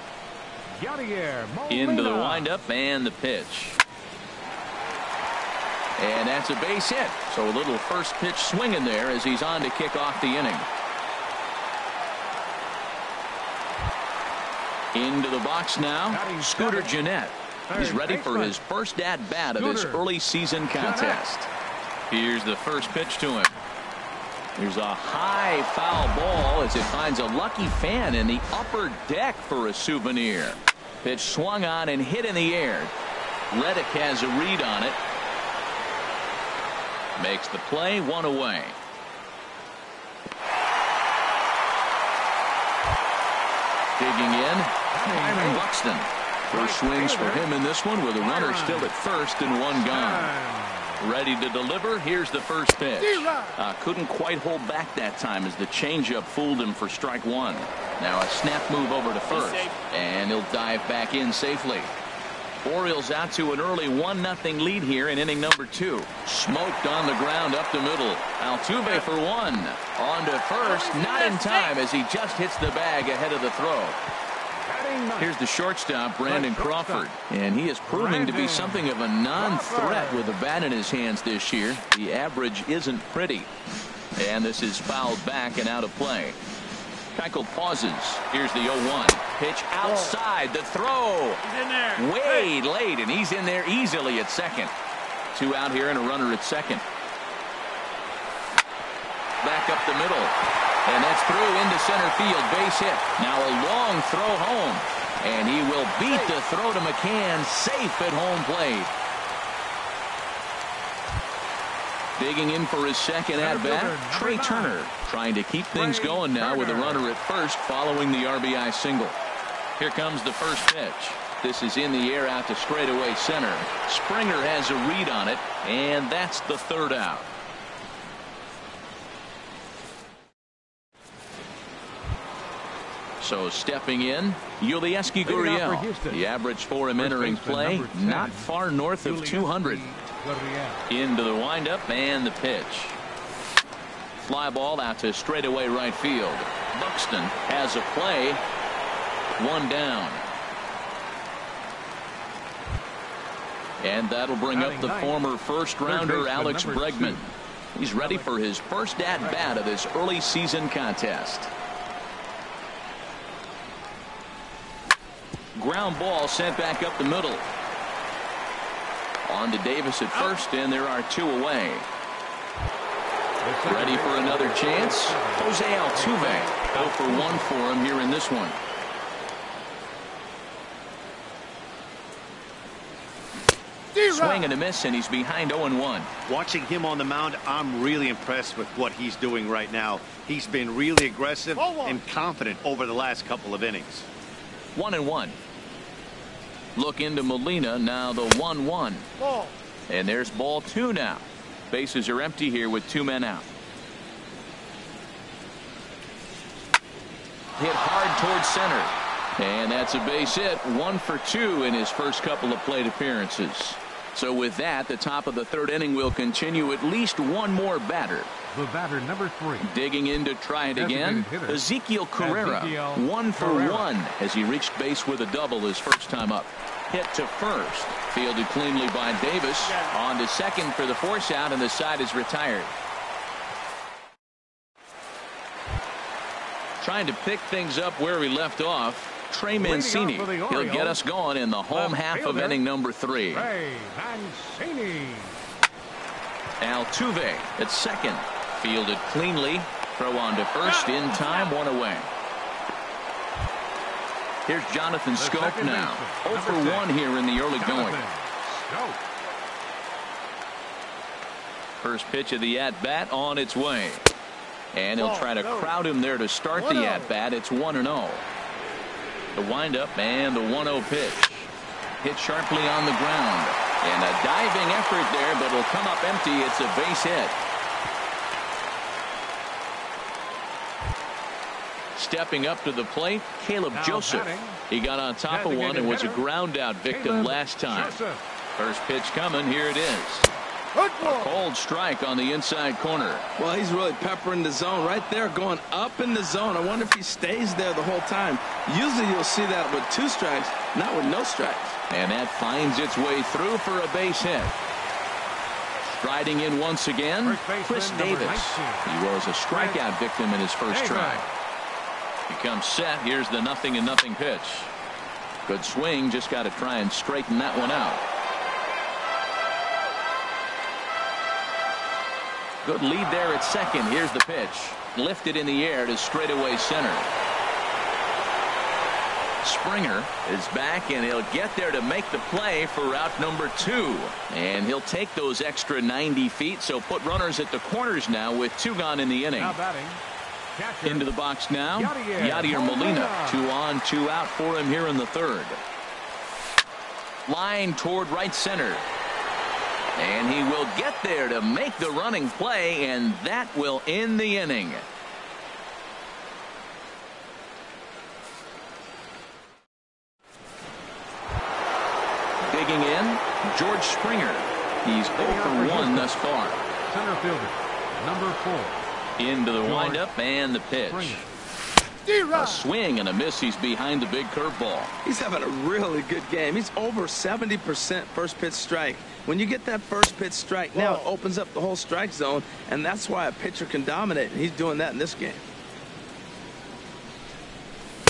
Yadier Molina. Into the windup and the pitch. And that's a base hit. So a little first pitch swing in there as he's on to kick off the inning. Into the box now, Scooter Gennett. He's ready for his first at-bat of this early season contest. Here's the first pitch to him. There's a high foul ball as it finds a lucky fan in the upper deck for a souvenir. Pitch swung on and hit in the air. Reddick has a read on it. Makes the play, 1 away. Digging in, Byron Buxton. First swings for him in this one with a runner still at first and 1 gone. Ready to deliver. Here's the first pitch. Couldn't quite hold back that time as the changeup fooled him for strike 1. Now a snap move over to first, and he'll dive back in safely. Orioles out to an early 1-0 lead here in inning number 2. Smoked on the ground up the middle. Altuve for 1. On to first, not in time as he just hits the bag ahead of the throw. Here's the shortstop, Brandon Crawford, and he is proving to be something of a non-threat with a bat in his hands this year. The average isn't pretty, and this is fouled back and out of play. Keuchel pauses. Here's the 0-1 pitch outside. The throw way late, and he's in there easily at second. 2 out here and a runner at second. Back up the middle. And that's through into center field, base hit. Now a long throw home. And he will beat the throw to McCann, safe at home plate. Digging in for his second at-bat, Trey Turner, trying to keep things going now with a runner at first following the RBI single. Here comes the first pitch. This is in the air out to straightaway center. Springer has a read on it, and that's the third out. So stepping in, Yulieski Gurriel. The average for him entering play, not far north of 200. Into the windup and the pitch. Fly ball out to straightaway right field. Buxton has a play. One down. And that'll bring up the former first-rounder Alex Bregman. He's ready for his first at-bat of this early season contest. Ground ball sent back up the middle. On to Davis at first, and there are two away. Ready for another chance. Jose Altuve, 0 for 1 for him here in this one. Swing and a miss, and he's behind 0-1. Watching him on the mound, I'm really impressed with what he's doing right now. He's been really aggressive and confident over the last couple of innings. 1-1. Look into Molina, now the 1-1. And there's ball 2 now. Bases are empty here with 2 men out. Hit hard towards center. And that's a base hit. 1 for 2 in his first couple of plate appearances. So with that, the top of the third inning will continue. At least one more batter. The batter, number 3. Digging in to try it again. Ezekiel Carrera, 1 for 1 as he reached base with a double his first time up. Hit to first. Fielded cleanly by Davis. On to second for the force out, and the side is retired. Trying to pick things up where we left off. Trey Mancini. He'll get us going in the home half of inning number 3. Trey Mancini. Altuve at second. Fielded cleanly. Throw on to first. In time. 1 away. Here's Jonathan Scope now. 0 for 1 here in the early going. First pitch of the at-bat on its way. And he'll try to crowd him there to start the at-bat. It's 1-0. The windup and the 1-0 pitch. Hit sharply on the ground. And a diving effort there, but it'll come up empty. It's a base hit. Stepping up to the plate, Caleb Joseph. He got on top of one and was a ground out victim last time. First pitch coming. Here it is. A cold strike on the inside corner. Well, he's really peppering the zone right there, going up in the zone. I wonder if he stays there the whole time. Usually you'll see that with 2 strikes, not with no strikes. And that finds its way through for a base hit. Striding in once again, Chris Davis. He was a strikeout victim in his first try. He comes set. Here's the 0-0 pitch. Good swing. Just got to try and straighten that one out. Good lead there at second. Here's the pitch. Lifted in the air to straightaway center. Springer is back, and he'll get there to make the play for route number 2. And he'll take those extra 90 feet, so put runners at the corners now with 2 gone in the inning. Now batting. Into the box now, Yadier Molina. 2 on, 2 out for him here in the third. Line toward right center. And he will get there to make the running play, and that will end the inning. Digging in, George Springer. He's 0 for 1 thus far. Center fielder, number 4. Into the windup and the pitch. A swing and a miss. He's behind the big curveball. He's having a really good game. He's over 70% first pitch strike. When you get that first pitch strike, now it opens up the whole strike zone, and that's why a pitcher can dominate. And he's doing that in this game.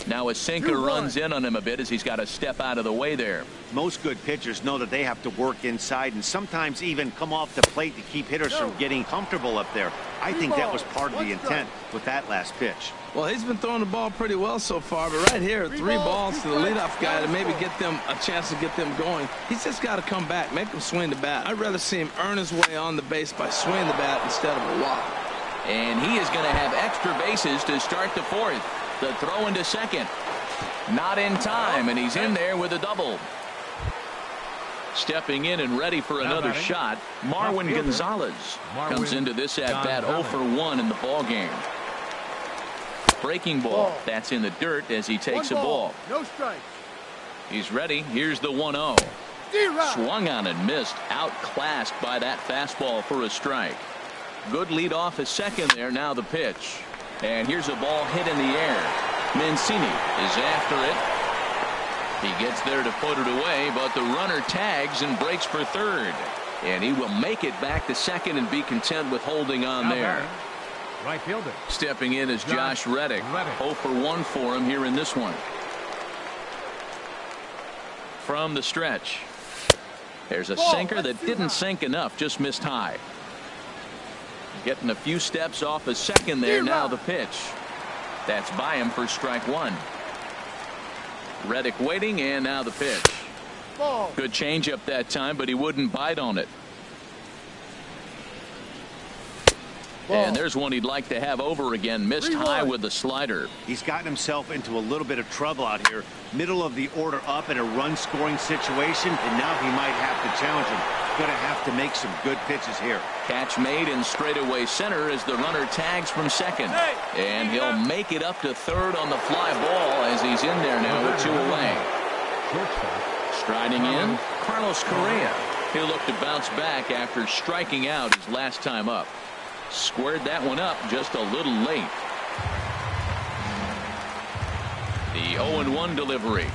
Now a sinker runs in on him a bit as he's got to step out of the way there. Most good pitchers know that they have to work inside and sometimes even come off the plate to keep hitters from getting comfortable up there. I think that was part of the intent with that last pitch. Well, he's been throwing the ball pretty well so far, but right here, 3 balls to the leadoff guy to maybe get them a chance to get them going. He's just got to come back, make him swing the bat. I'd rather see him earn his way on the base by swinging the bat instead of a walk. And he is going to have extra bases to start the 4th. The throw into second. Not in time, and he's in there with a double. Stepping in and ready for another shot, Marwin Gonzalez comes into this at-bat 0 for 1 in the ball game. Breaking ball. That's in the dirt as he takes a ball. No strike. He's ready. Here's the 1-0. Swung on and missed. Outclassed by that fastball for a strike. Good lead off a second there. Now the pitch. And here's a ball hit in the air. Mancini is after it. He gets there to put it away, but the runner tags and breaks for third. And he will make it back to second and be content with holding on there. Right fielder. Stepping in is Josh Reddick. 0 for 1 for him here in this one. From the stretch. There's a sinker that didn't sink enough, just missed high. Getting a few steps off a second there. Now the pitch. That's by him for strike 1. Reddick waiting, and now the pitch. Good changeup that time, but he wouldn't bite on it. And there's one he'd like to have over again. Missed high with the slider. He's gotten himself into a little bit of trouble out here. Middle of the order up in a run-scoring situation, and now he might have to challenge him. Going to have to make some good pitches here. Catch made in straightaway center as the runner tags from second. And he'll make it up to third on the fly ball as he's in there now with 2 away. Striding in, Carlos Correa. He'll look to bounce back after striking out his last time up. Squared that one up just a little late. The 0-1 delivery.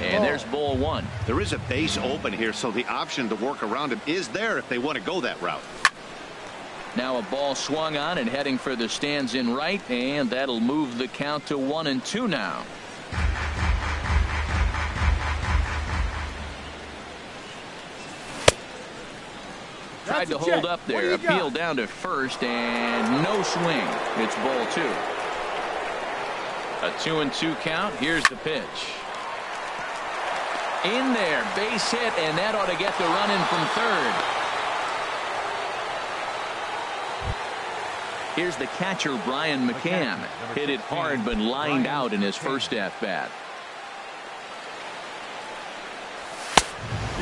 And there's ball 1. There is a base open here, so the option to work around him is there if they want to go that route. Now a ball swung on and heading for the stands in right, and that'll move the count to 1-2 now. Tried to hold up there. Appeal down to first, and no swing. It's ball 2. A 2-2 count. Here's the pitch. In there, base hit, and that ought to get the run in from third. Here's the catcher, Brian McCann. Hit it hard, but lined out in his first at-bat.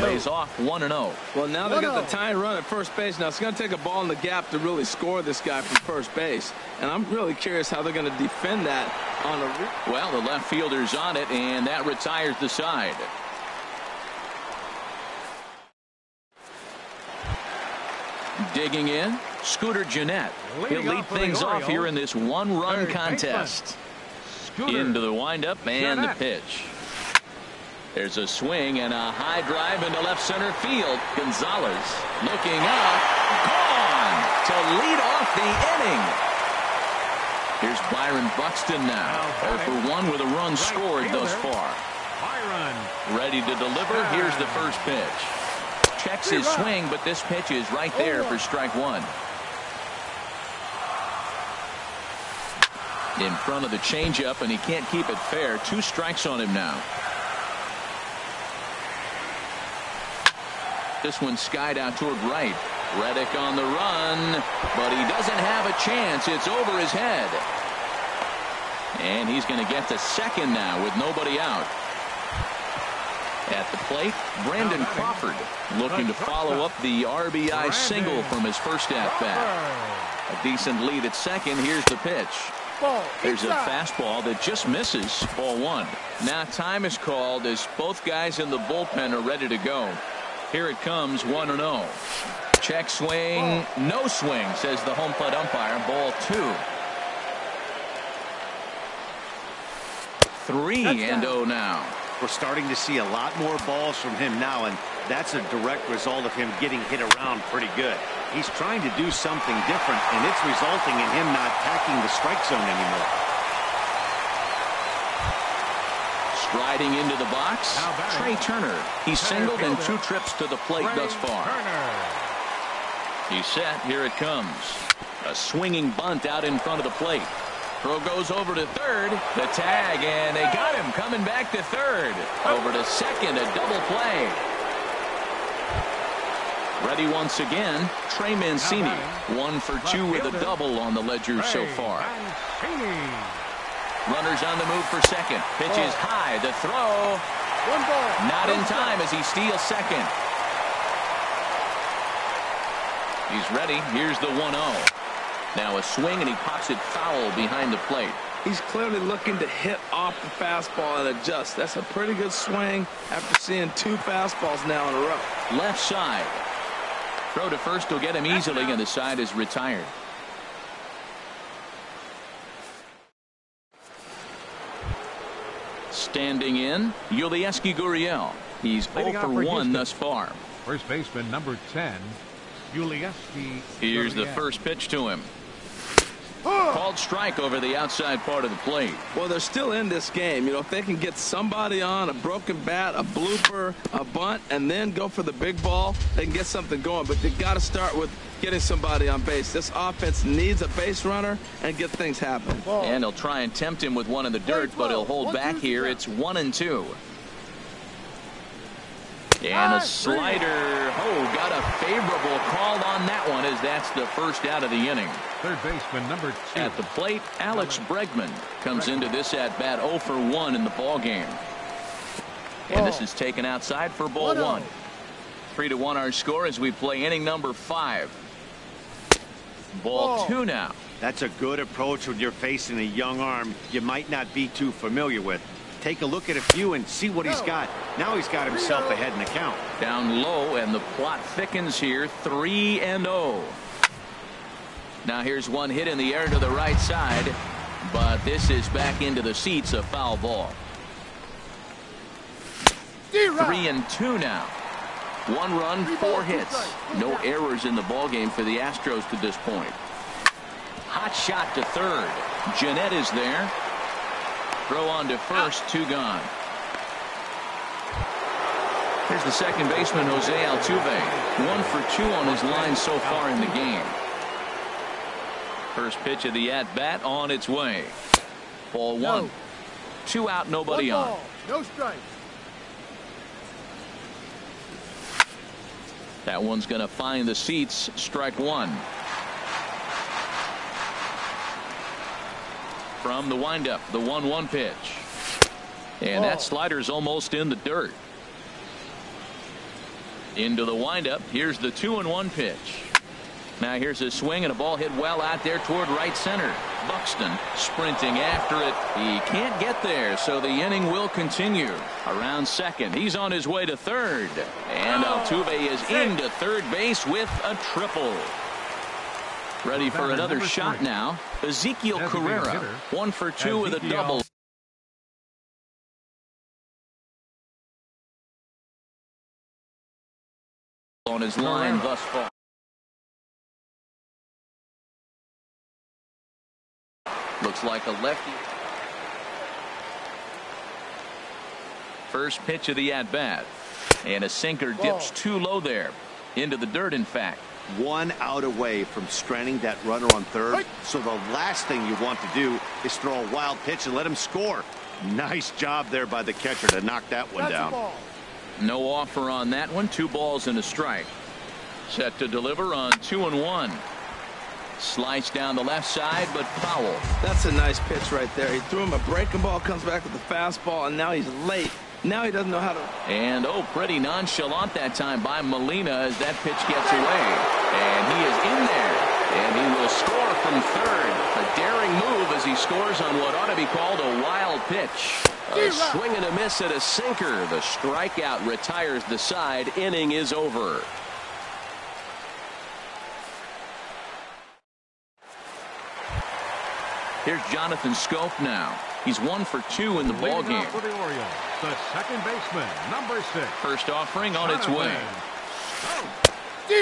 Lays off 1-0. Well, now they got the tying run at first base. Now it's going to take a ball in the gap to really score this guy from first base. And I'm really curious how they're going to defend that on a... Well, the left fielder's on it, and that retires the side. Digging in, Scooter Gennett. He'll lead things off here in this 1-run contest. Into the windup and the pitch. There's a swing and a high drive into left center field. Gonzalez looking up. Gone to lead off the inning. Here's Byron Buxton now. 0 for 1 with a run scored thus far. Ready to deliver. Here's the first pitch. Checks his swing, but this pitch is right there for strike 1. In front of the changeup, and he can't keep it fair. 2 strikes on him now. This one skied out toward right. Reddick on the run, but he doesn't have a chance. It's over his head. And he's going to get to second now with nobody out. At the plate, Brandon Crawford looking to follow up the RBI single from his first at-bat. A decent lead at second. Here's the pitch. There's a fastball that just misses. Ball 1. Now time is called as both guys in the bullpen are ready to go. Here it comes, 1-0. Check swing, no swing, says the home plate umpire. Ball 2. 3-0 now. We're starting to see a lot more balls from him now, and that's a direct result of him getting hit around pretty good. He's trying to do something different, and it's resulting in him not attacking the strike zone anymore. Riding into the box, Trey Turner. He's singled in 2 trips to the plate thus far. He's set. Here it comes. A swinging bunt out in front of the plate. Throw goes over to third. The tag, and they got him coming back to third. Over to second, a double play. Ready once again, Trey Mancini. 1 for 2 with a double on the ledger so far. Runners on the move for second. Pitch is high. The throw. Not in time as he steals second. He's ready. Here's the 1-0. Now a swing, and he pops it foul behind the plate. He's clearly looking to hit off the fastball and adjust. That's a pretty good swing after seeing 2 fastballs now in a row. Left side. Throw to first will get him easily, and the side is retired. Standing in, Yulieski Gurriel. He's 0 for 1 thus far. First baseman number 10, Yulieski. Here's the first pitch to him. Called strike over the outside part of the plate. Well, they're still in this game. You know, if they can get somebody on, a broken bat, a blooper, a bunt, and then go for the big ball, they can get something going. But they got to start with getting somebody on base. This offense needs a base runner and get things happening. And they'll try and tempt him with one in the dirt, but he'll hold back here. It's 1-2. And a slider. Oh, got a favorable call on that one, as that's the first out of the inning. Third baseman number 2. At the plate, Alex Bregman comes into this at-bat 0 for 1 in the ball game. And this is taken outside for ball 1. 3-1 our score as we play inning number 5. Ball 2 now. That's a good approach when you're facing a young arm you might not be too familiar with. Take a look at a few and see what he's got. Now he's got himself ahead in the count. Down low, and the plot thickens here. 3-0. Now here's one hit in the air to the right side, but this is back into the seats, a foul ball. 3-2 now. 1 run, 4 hits. No errors in the ball game for the Astros to this point. Hot shot to third. Jeanette is there. Throw on to first, 2 gone. Here's the second baseman, Jose Altuve. 1 for 2 on his line so far in the game. First pitch of the at-bat on its way. Ball 1. 2 out, nobody on. No strike. That one's going to find the seats. Strike 1. From the windup, the 1-1 pitch. And that slider's almost in the dirt. Into the windup. Here's the 2-1 pitch. Now here's a swing, and a ball hit well out there toward right center. Buxton sprinting after it. He can't get there, so the inning will continue. Around second. He's on his way to third. And Altuve is into third base with a triple. Ready for another shot now. Ezekiel Carrera, 1 for 2 with a double. On his line thus far. Looks like a lefty. First pitch of the at-bat. And a sinker dips too low there. Into the dirt, in fact. 1 out away from stranding that runner on third. So the last thing you want to do is throw a wild pitch and let him score. Nice job there by the catcher to knock that one down. No offer on that one. 2 balls and a strike. Set to deliver on 2-1. Slice down the left side, but foul. That's a nice pitch right there. He threw him a breaking ball, comes back with the fastball, and now he's late. Now he doesn't know how to. And pretty nonchalant that time by Molina as that pitch gets away. And he is in there. And he will score from third. A daring move as he scores on what ought to be called a wild pitch. A swing and a miss at a sinker. The strikeout retires the side. Inning is over. Here's Jonathan Scope now. He's 1 for 2 in the ball game. For the Orioles, the second baseman, number 6. First offering on its way.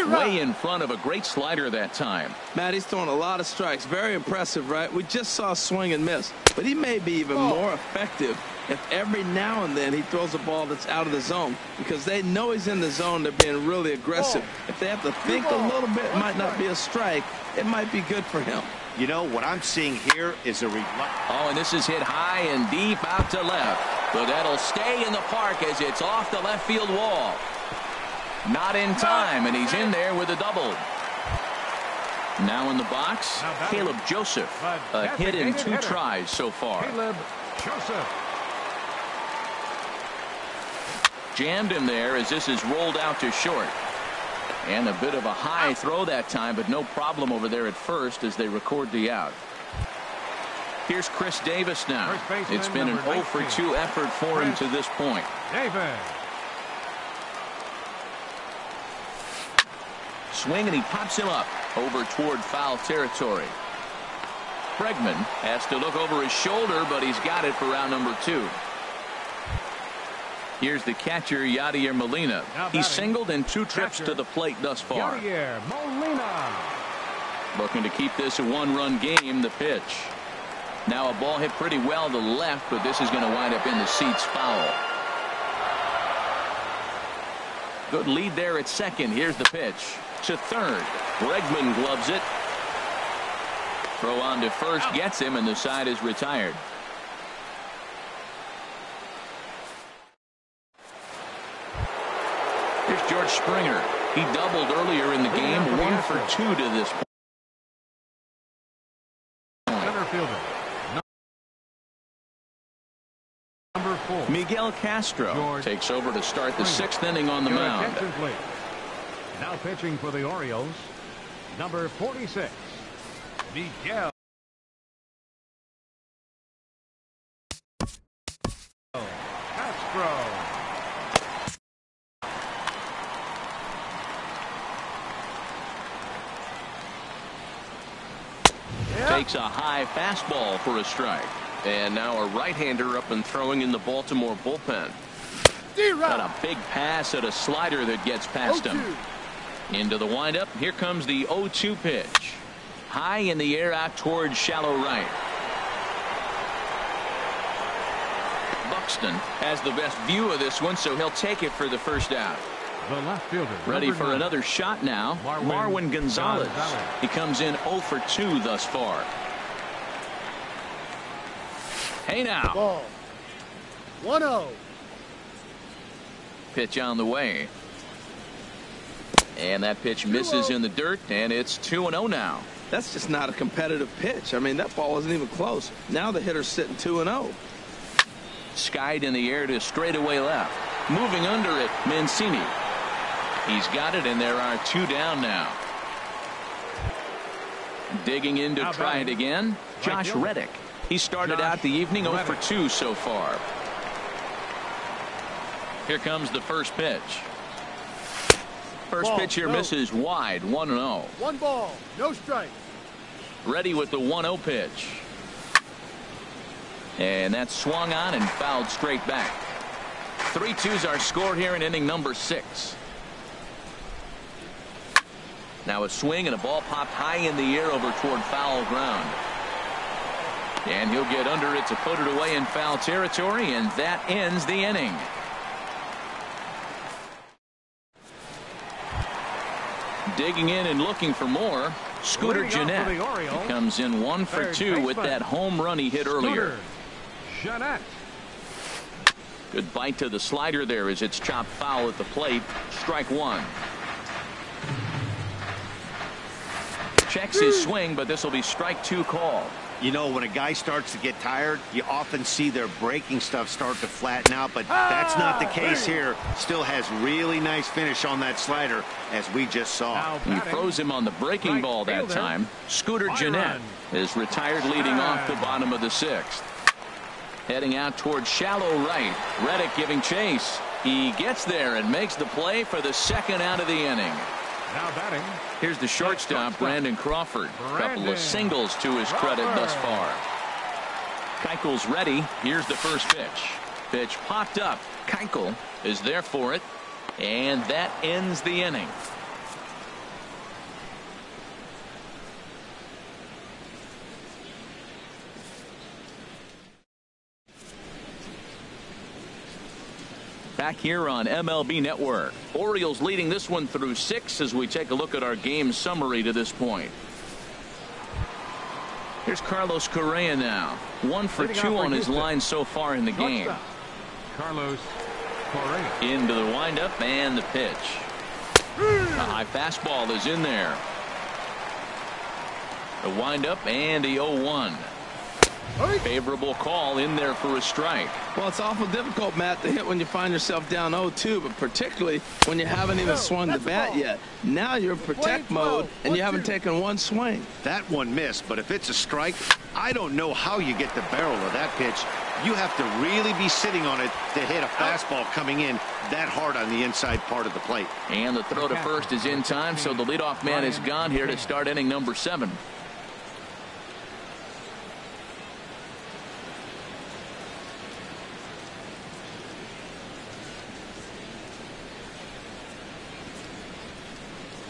Way in front of a great slider that time. Matt, he's throwing a lot of strikes. Very impressive, right? We just saw a swing and miss. But he may be even more effective if every now and then he throws a ball that's out of the zone because they know he's in the zone. They're being really aggressive. If they have to think a little bit, it might not be a strike. It might be good for him. You know, what I'm seeing here is a oh, and this is hit high and deep out to left. But that'll stay in the park as it's off the left field wall. Not in time, and he's in there with a double. Now in the box, Caleb Joseph. A hit in 2 tries so far. Caleb Joseph. Jammed him there as this is rolled out to short. And a bit of a high throw that time, but no problem over there at first as they record the out. Here's Chris Davis now. It's been an 0 for 2 effort for him to this point. Davis. Swing, and he pops him up over toward foul territory. Bregman has to look over his shoulder, but he's got it for round number 2. Here's the catcher, Yadier Molina. He's singled in 2 trips to the plate thus far. Yadier Molina. Looking to keep this a 1-run game. The pitch. Now a ball hit pretty well to the left, but this is going to wind up in the seats foul. Good lead there at second. Here's the pitch to third. Bregman gloves it. Throw on to first gets him, and the side is retired. Here's George Springer. He doubled earlier in the game. 1 for 2 to this point. Center fielder. Number 4. Miguel Castro takes over to start the 6th inning on the Your mound. attention, please. Now pitching for the Orioles, number 46, Miguel Castro. Takes a high fastball for a strike. And now a right-hander up and throwing in the Baltimore bullpen. Got a big pass at a slider that gets past him. Into the windup. Here comes the 0-2 pitch. High in the air out towards shallow right. Buxton has the best view of this one, so he'll take it for the first out. The left fielder. Ready for another shot now. Marwin Gonzalez. He comes in 0 for 2 thus far. Hey now. Ball. 1-0. Pitch on the way. And that pitch misses in the dirt, and it's 2-0 now. That's just not a competitive pitch. I mean, that ball isn't even close. Now the hitter's sitting 2-0. Skied in the air to straightaway left. Moving under it, Mancini. He's got it, and there are 2 down now. Digging in to try it again, Josh Reddick. He started out the evening 0 for 2 so far. Here comes the first pitch. First pitch here misses wide, 1-0. 1 ball, no strike. Ready with the 1-0 pitch. And that's swung on and fouled straight back. 3-2's our score here in inning number 6. Now a swing and a ball popped high in the air over toward foul ground. And he'll get under it to put it away in foul territory, and that ends the inning. Digging in and looking for more, Scooter Gennett. He comes in 1 for 2 with that home run he hit earlier. Gennett. Good bite to the slider there as it's chopped foul at the plate. Strike 1. Checks his swing, but this will be strike 2 call. You know, when a guy starts to get tired, you often see their breaking stuff start to flatten out, but that's not the case here. Still has really nice finish on that slider, as we just saw. He froze him on the breaking ball that time. Scooter Gennett is retired leading off the bottom of the 6th. Heading out towards shallow right. Reddick giving chase. He gets there and makes the play for the 2nd out of the inning. Now batting. Here's the shortstop, Brandon Crawford. A couple of singles to his credit thus far. Keuchel's ready. Here's the first pitch. Pitch popped up. Keuchel is there for it. And that ends the inning. back here on MLB Network. Orioles leading this one through 6 as we take a look at our game summary to this point. Here's Carlos Correa now. 1 for 2 on his line so far in the game. Carlos Correa. Into the windup and the pitch. A high fastball is in there. The windup and the 0-1. Favorable call in there for a strike. Well, it's awful difficult, Matt, to hit when you find yourself down 0-2, but particularly when you haven't even swung the bat yet. Now you're in protect mode, and you haven't taken one swing. That one missed, but if it's a strike, I don't know how you get the barrel of that pitch. You have to really be sitting on it to hit a fastball coming in that hard on the inside part of the plate. And the throw to first is in time, so the leadoff man is gone here to start inning number 7.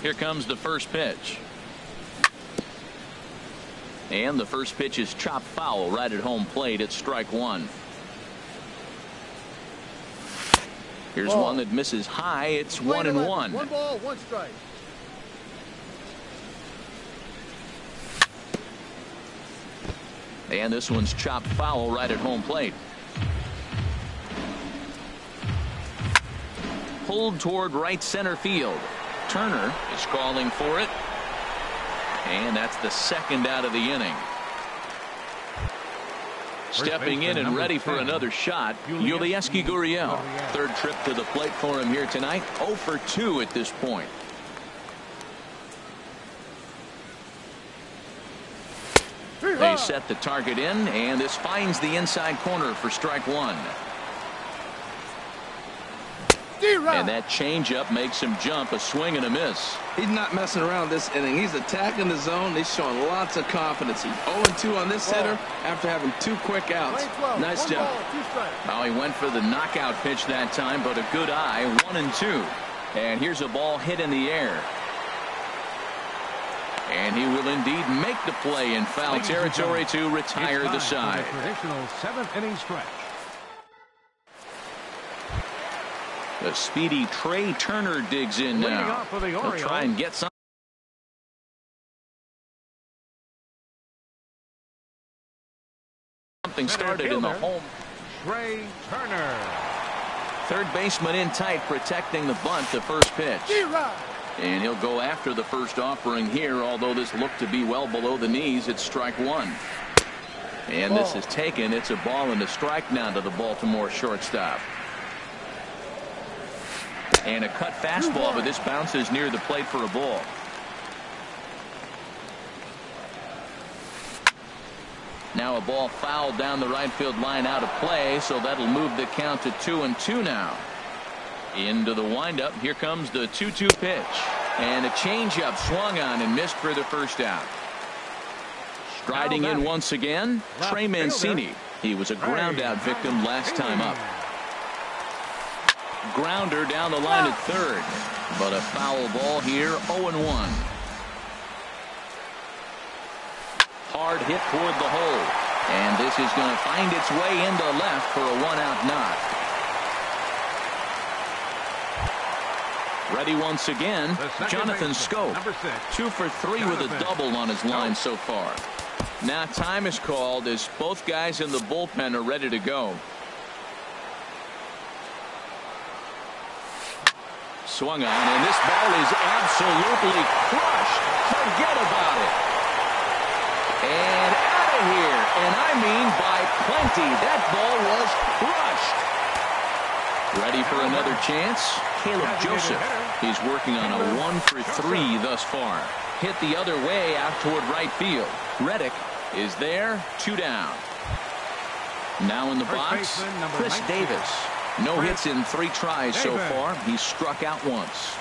Here comes the first pitch. And the first pitch is chopped foul right at home plate. It's strike 1. Here's one that misses high. It's 1-1. 1 ball, 1 strike. And this one's chopped foul right at home plate. Pulled toward right center field. Turner is calling for it. And that's the second out of the inning. Stepping in and ready for another shot, Yulieski Gurriel. Third trip to the plate for him here tonight. 0 for 2 at this point. They set the target in, and this finds the inside corner for strike 1. And that changeup makes him jump. A swing and a miss. He's not messing around this inning. He's attacking the zone. He's showing lots of confidence. He's 0-2 on this hitter after having 2 quick outs. Nice job. Well, he went for the knockout pitch that time, but a good eye. 1-2. And here's a ball hit in the air. And he will indeed make the play in foul territory to retire the side. Traditional 7th inning stretch. The speedy Trey Turner digs in now. He'll try and get something started in the home. Trey Turner. Third baseman in tight, protecting the bunt. The first pitch. And he'll go after the first offering here, although this looked to be well below the knees. It's strike 1. And this is taken. It's a ball and a strike now to the Baltimore shortstop. And a cut fastball, but this bounces near the plate for a ball. Now a ball fouled down the right field line, out of play, so that'll move the count to 2-2 now. Into the windup. Here comes the 2-2 pitch. And a changeup swung on and missed for the first out. Striding in once again, Trey Mancini. He was a ground out victim last time up. Grounder down the line at third, but a foul ball here. 0-1. Hard hit toward the hole, and this is going to find its way into left for a 1-out knock. Ready once again, Jonathan Schoop. 2 for 3 with a double on his line so far. Now time is called as both guys in the bullpen are ready to go. Swung on, and this ball is absolutely crushed. Forget about it. And out of here, and I mean by plenty. That ball was crushed. Ready for another chance? Caleb Joseph. He's working on a 1 for 3 thus far. Hit the other way out toward right field. Reddick is there, 2 down. Now in the box, Chris Davis. No hits in 3 tries so far. He struck out once.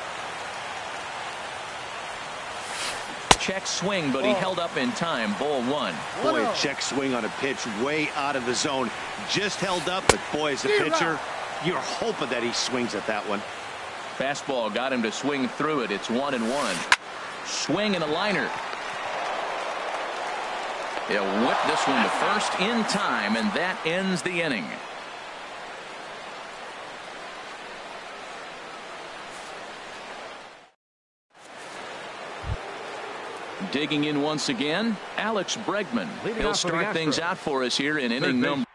Check swing, but he held up in time. Ball 1. Boy, a check swing on a pitch way out of the zone. Just held up, but boy, as a pitcher, you're hoping that he swings at that one. Fastball got him to swing through it. It's 1-1. Swing and a liner. He'll whip this one to first in time, and that ends the inning. Digging in once again, Alex Bregman. Leading He'll off for the start things Astros. out for us here in inning number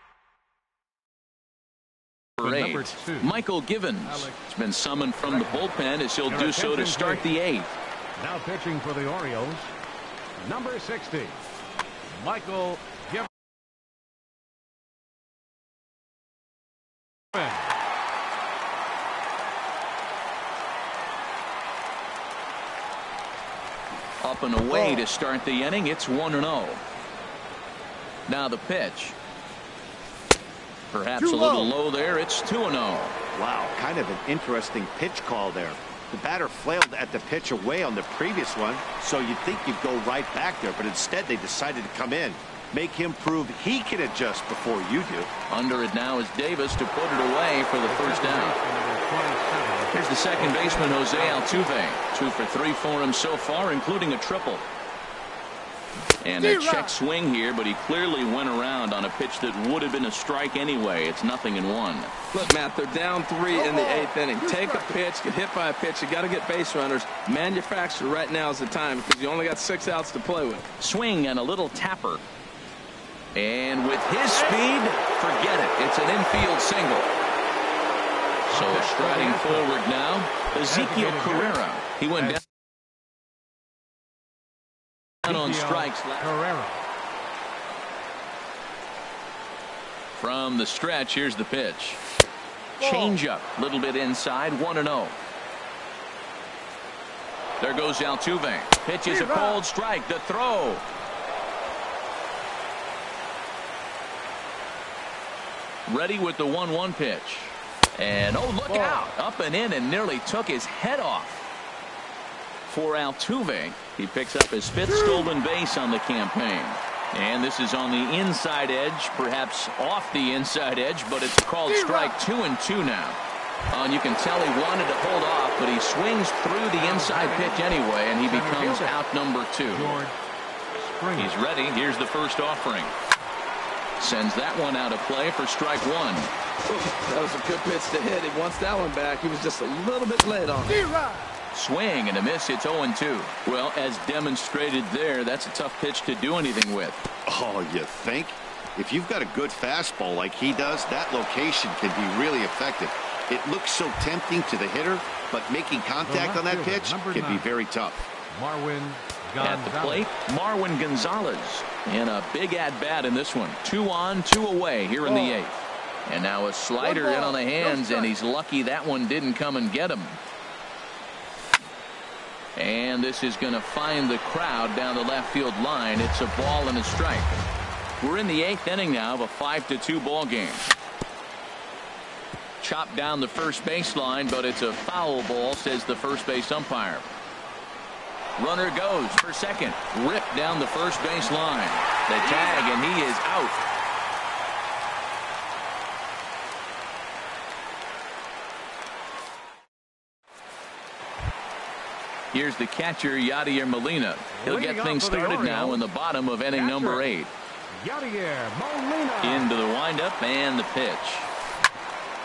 8. Number 2. Michael Givens has been summoned from the bullpen as he'll do so to start the 8th. Now pitching for the Orioles, number 60, Michael Givens. Up and away to start the inning. It's 1-0. Now the pitch. Perhaps a little low there. It's 2-0. Wow, kind of an interesting pitch call there. The batter flailed at the pitch away on the previous one, so you'd think you'd go right back there, but instead they decided to come in. Make him prove he can adjust before you do. Under it now is Davis to put it away for the first out. Here's the second baseman, Jose Altuve. 2 for 3 for him so far, including a triple. And a check swing here, but he clearly went around on a pitch that would have been a strike anyway. It's 0-1. Look, Matt, they're down 3 in the 8th inning. Take a pitch, get hit by a pitch. You got to get base runners. Manufacture right now is the time because you only got 6 outs to play with. Swing and a little tapper. And with his speed, forget it. It's an infield single. So striding forward now, Ezekiel Carrera. He went down on strikes. From the stretch, here's the pitch. Changeup, a little bit inside, 1-0. There goes Altuve. Pitch is a cold strike. The throw. Ready with the 1-1 pitch. And oh, look out. Up and in and nearly took his head off. For Altuve, he picks up his 5th stolen base on the campaign. And this is on the inside edge, perhaps off the inside edge, but it's called strike 2-2 now. And you can tell he wanted to hold off, but he swings through the inside pitch anyway, and he becomes out number 2. He's ready. Here's the first offering. Sends that one out of play for strike 1. That was a good pitch to hit. He wants that one back. He was just a little bit late on it. Swing and a miss. It's 0-2. Well, as demonstrated there, that's a tough pitch to do anything with. Oh, you think? If you've got a good fastball like he does, that location can be really effective. It looks so tempting to the hitter, but making contact on that pitch can be very tough. At the plate, Marwin Gonzalez. And a big at-bat in this one. 2 on, 2 away here in the 8th. And now a slider in on the hands, and he's lucky that one didn't come and get him. And this is going to find the crowd down the left field line. It's a ball and a strike. We're in the 8th inning now of a 5-2 ball game. Chopped down the first baseline, but it's a foul ball, says the first base umpire. Runner goes for second. Ripped down the first base line. The tag, and he is out. Here's the catcher, Yadier Molina. He'll get things started now in the bottom of inning number 8. Into the windup and the pitch.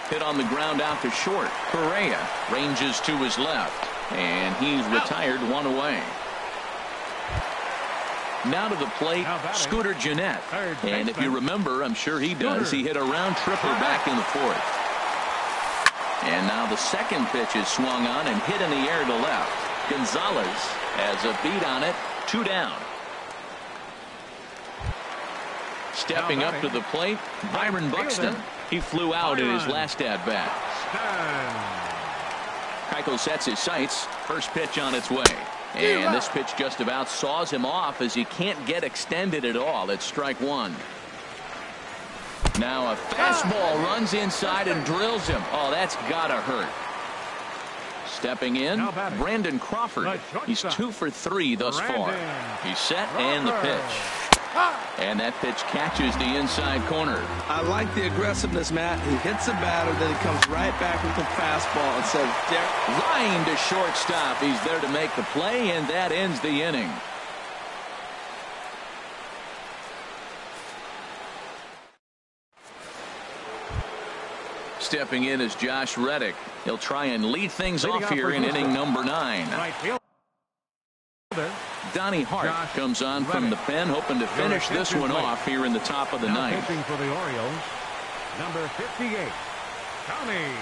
Hit on the ground out to short. Correa ranges to his left. And he's retired, 1 away. Now to the plate, Scooter Gennett. And if you remember, I'm sure he does, he hit a round triple back in the 4th. And now the second pitch is swung on and hit in the air to left. Gonzalez has a beat on it, 2 down. Stepping up to the plate, Byron Buxton. He flew out in his last at-bat. Keuchel sets his sights. First pitch on its way. And this pitch just about saws him off as he can't get extended at all. It's strike 1. Now a fastball runs inside and drills him. Oh, that's gotta hurt. Stepping in, Brandon Crawford. He's 2 for 3 thus far. He's set and the pitch. And that pitch catches the inside corner. I like the aggressiveness, Matt. He hits the batter, then he comes right back with the fastball and says, line to shortstop. He's there to make the play, and that ends the inning. Stepping in is Josh Reddick. He'll try and lead things off here in inning number 9. Donnie Hart comes on from the pen, hoping to finish this one off here in the top of the ninth. Pitching for the Orioles, number 58, Donnie.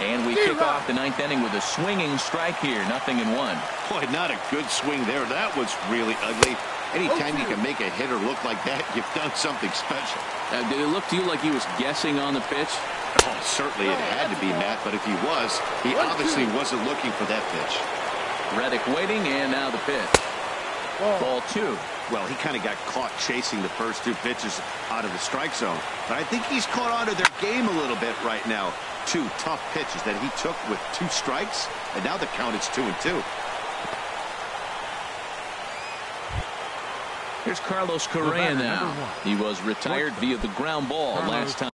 And we kick off the ninth inning with a swinging strike here. 0-1. Boy, not a good swing there. That was really ugly. Anytime you can make a hitter look like that, you've done something special. Did it look to you like he was guessing on the pitch? Oh, certainly it had to be, Matt, but if he was, he obviously wasn't looking for that pitch. Reddick waiting, and now the pitch. Ball 2. Well, he kind of got caught chasing the first two pitches out of the strike zone. But I think he's caught onto their game a little bit right now. 2 tough pitches that he took with 2 strikes, and now the count is 2-2. Here's Carlos Correa now. He was retired via the ground ball last time.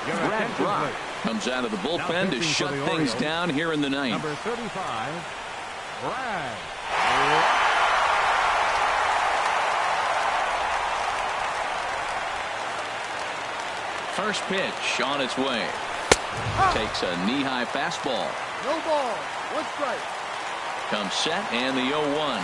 Brad Brock comes out of the bullpen to shut things down here in the ninth. Number 35, Brad. First pitch on its way. Takes a knee-high fastball. No ball. 1 strike. Comes set, and the 0-1.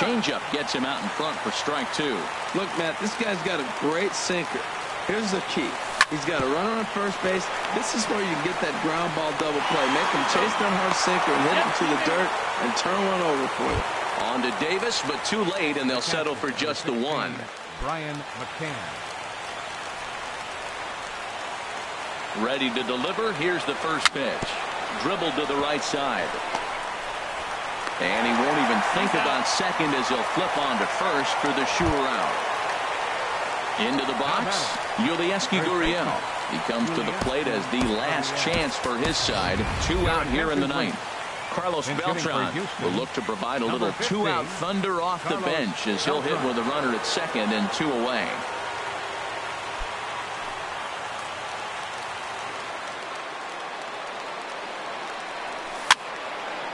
Changeup gets him out in front for strike 2. Look, Matt, this guy's got a great sinker. Here's the key. He's got a runner on first base. This is where you get that ground ball double play. Make him chase that hard sinker and hit it to the dirt and turn one over for you. On to Davis, but too late, and they'll settle for just the 1. Brian McCann. Ready to deliver. Here's the first pitch. Dribbled to the right side. And he won't even think about second as he'll flip on to first for the sure out. Into the box, Yulieski Gurriel. He comes to the plate as the last chance for his side. 2 out here in the ninth. Carlos Beltran will look to provide a little 2-out thunder off the bench as he'll hit with a runner at second and 2 away.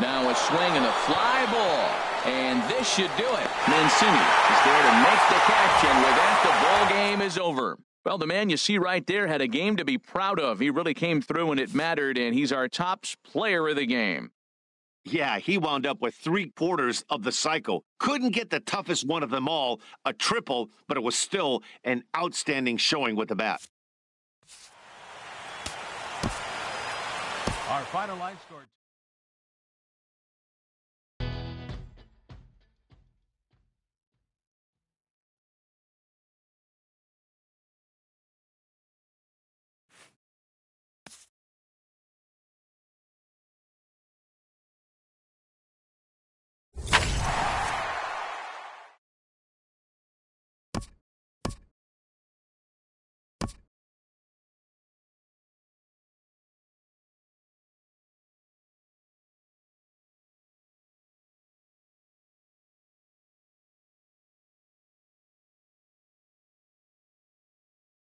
Now a swing and a fly ball. And this should do it. Mancini is there to make the catch, and with that, the ball game is over. Well, the man you see right there had a game to be proud of. He really came through when it mattered, and he's our top player of the game. Yeah, he wound up with 3/4 of the cycle. Couldn't get the toughest one of them all, a triple, but it was still an outstanding showing with the bat. Our final line score.